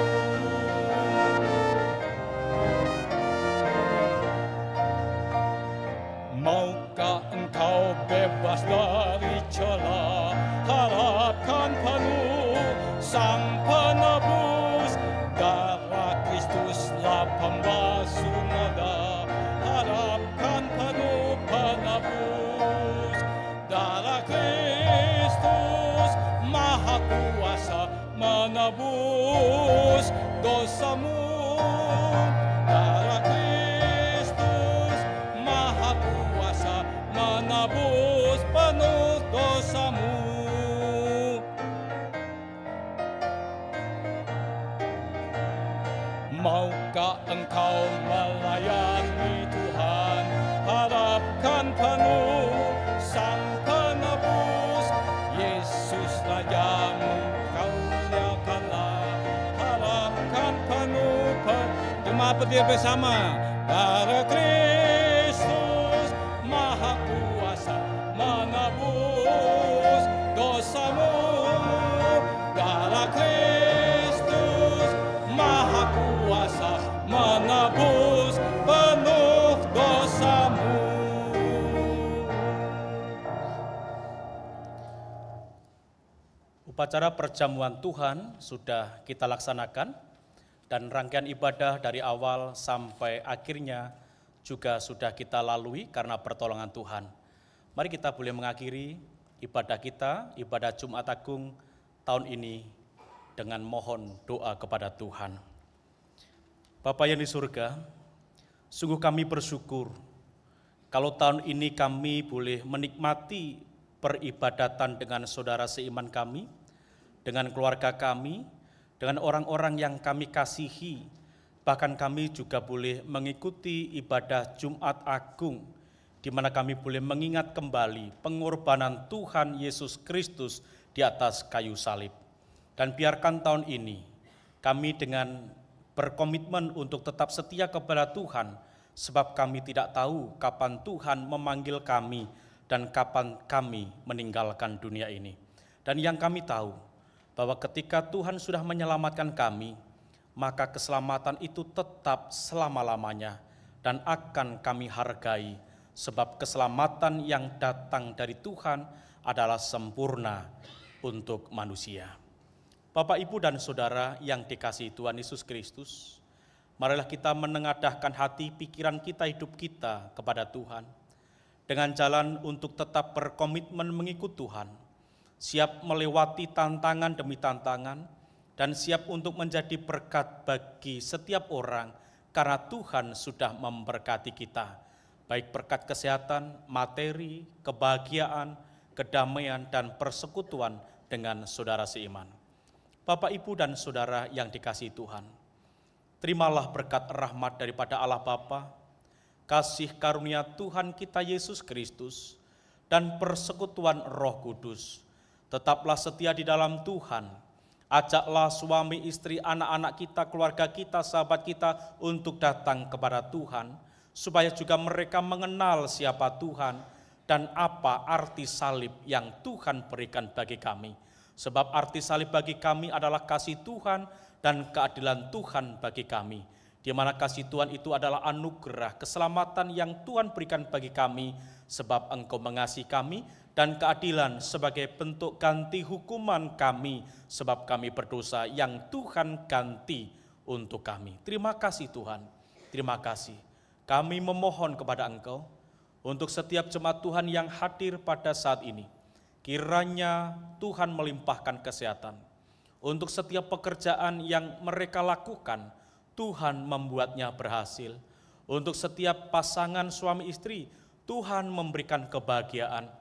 Maukah engkau bebas dari celah, harapkan penuh Sang Penebus. Darah Kristuslah pembasuh noda, harapkan penuh penebus. Darah Kristus Maha Kuasa menebus dosamu. Darah Kristus Maha Kuasa menebus penuh dosamu. Maukah engkau melayani Tuhan, harapkan penuh Sang Penebus. Yesus Rajamu kau muliakanlah, harapkan penuh jemaat berdiri bersama. Darah Kristus Maha Kuasa menebus dosamu. Darah Kristus Maha Kuasa menebus penuh dosamu. Upacara perjamuan Tuhan sudah kita laksanakan dan rangkaian ibadah dari awal sampai akhirnya juga sudah kita lalui karena pertolongan Tuhan. Mari kita boleh mengakhiri ibadah kita, ibadah Jumat Agung tahun ini dengan mohon doa kepada Tuhan. Bapa yang di surga, sungguh kami bersyukur kalau tahun ini kami boleh menikmati peribadatan dengan saudara seiman kami, dengan keluarga kami, dengan orang-orang yang kami kasihi. Bahkan kami juga boleh mengikuti ibadah Jumat Agung, di mana kami boleh mengingat kembali pengorbanan Tuhan Yesus Kristus di atas kayu salib. Dan biarkan tahun ini kami dengan berkomitmen untuk tetap setia kepada Tuhan, sebab kami tidak tahu kapan Tuhan memanggil kami dan kapan kami meninggalkan dunia ini. Dan yang kami tahu, bahwa ketika Tuhan sudah menyelamatkan kami, maka keselamatan itu tetap selama-lamanya dan akan kami hargai, sebab keselamatan yang datang dari Tuhan adalah sempurna untuk manusia. Bapak, Ibu, dan Saudara yang dikasihi Tuhan Yesus Kristus, marilah kita menengadahkan hati, pikiran kita, hidup kita kepada Tuhan, dengan jalan untuk tetap berkomitmen mengikut Tuhan, siap melewati tantangan demi tantangan, dan siap untuk menjadi berkat bagi setiap orang, karena Tuhan sudah memberkati kita, baik berkat kesehatan, materi, kebahagiaan, kedamaian, dan persekutuan dengan saudara seiman. Bapak, Ibu, dan Saudara yang dikasihi Tuhan, terimalah berkat rahmat daripada Allah Bapa, kasih karunia Tuhan kita Yesus Kristus, dan persekutuan Roh Kudus. Tetaplah setia di dalam Tuhan. Ajaklah suami, istri, anak-anak kita, keluarga kita, sahabat kita untuk datang kepada Tuhan, supaya juga mereka mengenal siapa Tuhan dan apa arti salib yang Tuhan berikan bagi kami. Sebab arti salib bagi kami adalah kasih Tuhan dan keadilan Tuhan bagi kami, di mana kasih Tuhan itu adalah anugerah keselamatan yang Tuhan berikan bagi kami, sebab Engkau mengasihi kami, dan keadilan sebagai bentuk ganti hukuman kami, sebab kami berdosa yang Tuhan ganti untuk kami. Terima kasih Tuhan, terima kasih. Kami memohon kepada Engkau untuk setiap jemaat Tuhan yang hadir pada saat ini, kiranya Tuhan melimpahkan kesehatan. Untuk setiap pekerjaan yang mereka lakukan, Tuhan membuatnya berhasil. Untuk setiap pasangan suami istri, Tuhan memberikan kebahagiaan.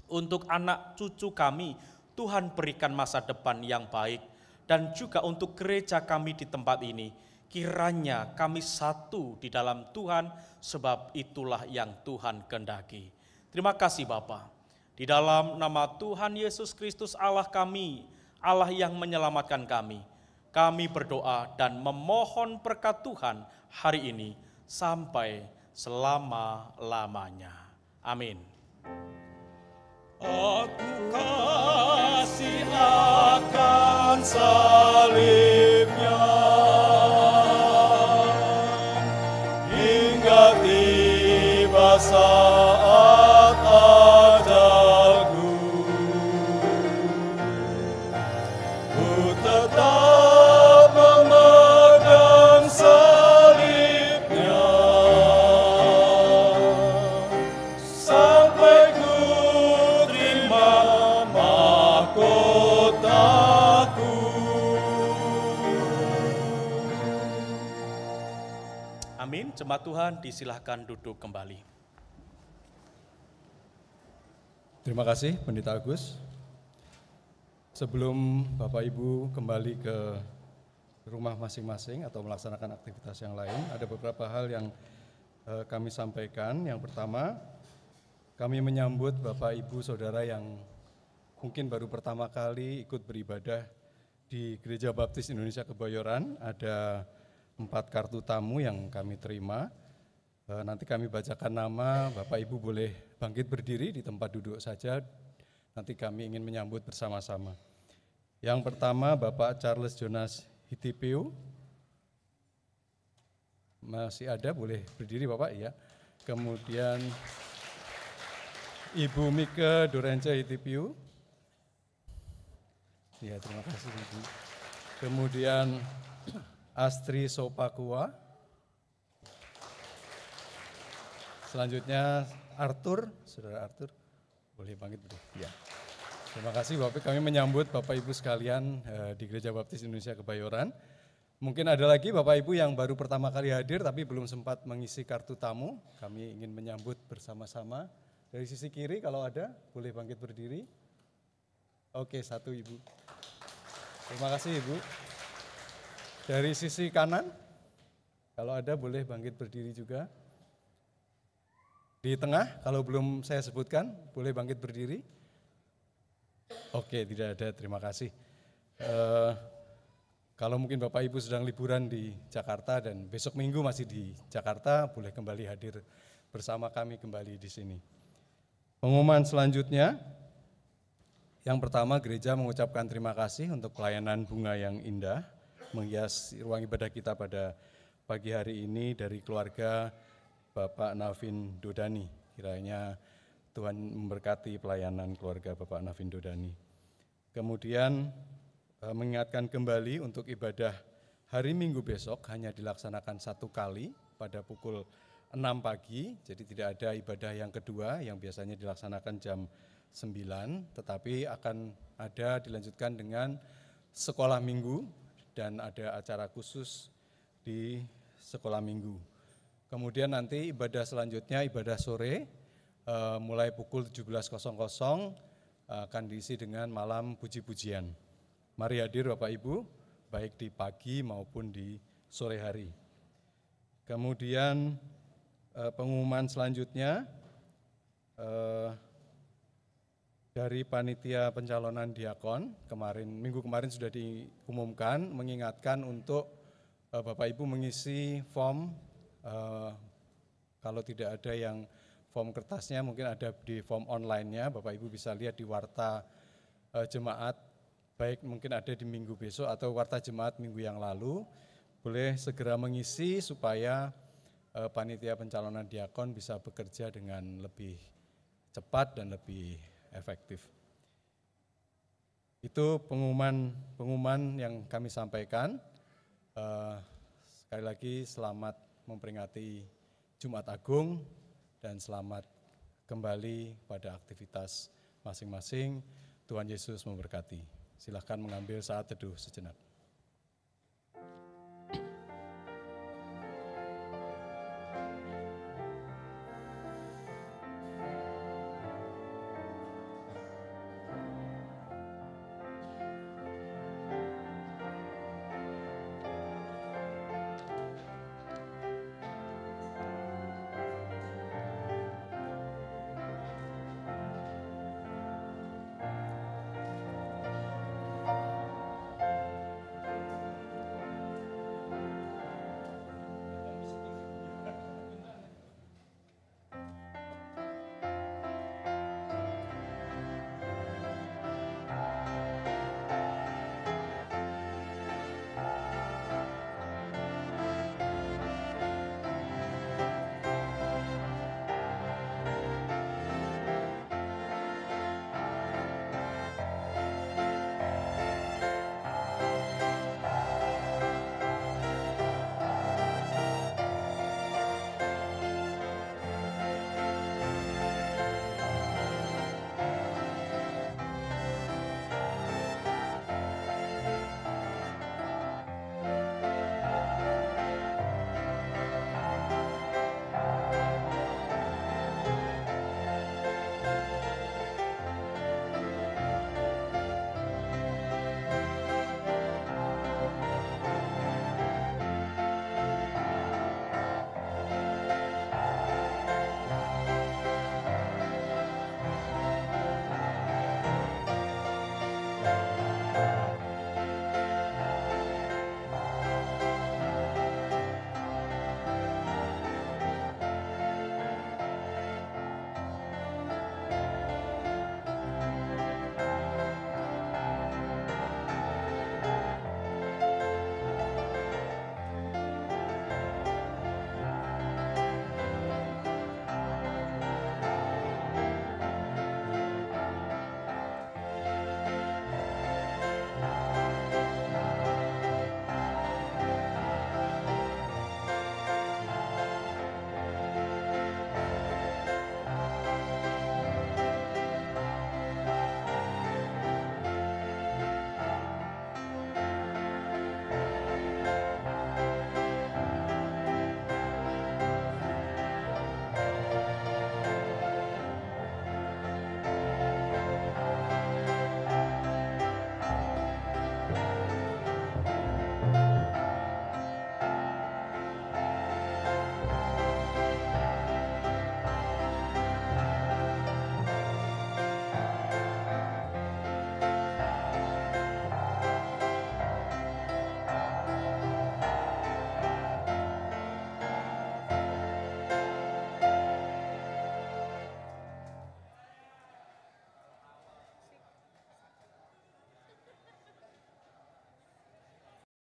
Untuk anak cucu kami, Tuhan berikan masa depan yang baik. Dan juga untuk gereja kami di tempat ini, kiranya kami satu di dalam Tuhan, sebab itulah yang Tuhan kehendaki. Terima kasih Bapa. Di dalam nama Tuhan Yesus Kristus Allah kami, Allah yang menyelamatkan kami berdoa dan memohon berkat Tuhan hari ini sampai selama-lamanya. Amin. Aku kasih akan salibnya hingga tiba saat ajalku. Ku tetap memegang salibnya sampai ku terima mahkotaku. Amin. Jemaat Tuhan disilahkan duduk kembali. Terima kasih Pendeta Agus. Sebelum Bapak Ibu kembali ke rumah masing-masing atau melaksanakan aktivitas yang lain, ada beberapa hal yang kami sampaikan. Yang pertama, kami menyambut Bapak Ibu Saudara yang mungkin baru pertama kali ikut beribadah di Gereja Baptis Indonesia Kebayoran. Ada 4 kartu tamu yang kami terima. Nanti kami bacakan nama, Bapak Ibu boleh bangkit berdiri di tempat duduk saja. Nanti kami ingin menyambut bersama-sama. Yang pertama Bapak Charles Jonas Hitipeu. Masih ada, boleh berdiri Bapak, ya. Kemudian Ibu Mika Dorence Hitipeu. Ya, terima kasih Ibu. Kemudian Astri Sopakua. Selanjutnya Arthur, Saudara Arthur, boleh bangkit berdiri. Ya. Terima kasih Bapak, kami menyambut Bapak Ibu sekalian di Gereja Baptis Indonesia Kebayoran. Mungkin ada lagi Bapak Ibu yang baru pertama kali hadir tapi belum sempat mengisi kartu tamu. Kami ingin menyambut bersama-sama. Dari sisi kiri kalau ada, boleh bangkit berdiri. Oke, 1 Ibu. Terima kasih Ibu. Dari sisi kanan, kalau ada boleh bangkit berdiri juga. Di tengah, kalau belum saya sebutkan, boleh bangkit berdiri. Oke, tidak ada, terima kasih. Kalau mungkin Bapak Ibu sedang liburan di Jakarta dan besok Minggu masih di Jakarta, boleh kembali hadir bersama kami kembali di sini. Pengumuman selanjutnya, yang pertama gereja mengucapkan terima kasih untuk pelayanan bunga yang indah, menghias ruang ibadah kita pada pagi hari ini dari keluarga Bapak Navin Dodani. Kiranya Tuhan memberkati pelayanan keluarga Bapak Navin Dodani. Kemudian mengingatkan kembali untuk ibadah hari Minggu besok hanya dilaksanakan 1 kali pada pukul 6 pagi, jadi tidak ada ibadah yang kedua yang biasanya dilaksanakan jam 9, tetapi akan ada dilanjutkan dengan sekolah minggu dan ada acara khusus di sekolah minggu. Kemudian nanti ibadah selanjutnya, ibadah sore, mulai pukul 17.00 akan diisi dengan malam puji-pujian. Mari hadir Bapak Ibu, baik di pagi maupun di sore hari. Kemudian pengumuman selanjutnya, dari panitia pencalonan diakon, minggu kemarin sudah diumumkan, mengingatkan untuk Bapak Ibu mengisi form. Kalau tidak ada yang form kertasnya, mungkin ada di form online-nya, Bapak Ibu bisa lihat di warta jemaat, baik mungkin ada di minggu besok atau warta jemaat minggu yang lalu, boleh segera mengisi supaya panitia pencalonan diakon bisa bekerja dengan lebih cepat dan lebih efektif. Itu pengumuman yang kami sampaikan. Sekali lagi selamat memperingati Jumat Agung dan selamat kembali pada aktivitas masing-masing. Tuhan Yesus memberkati. Silakan mengambil saat teduh sejenak.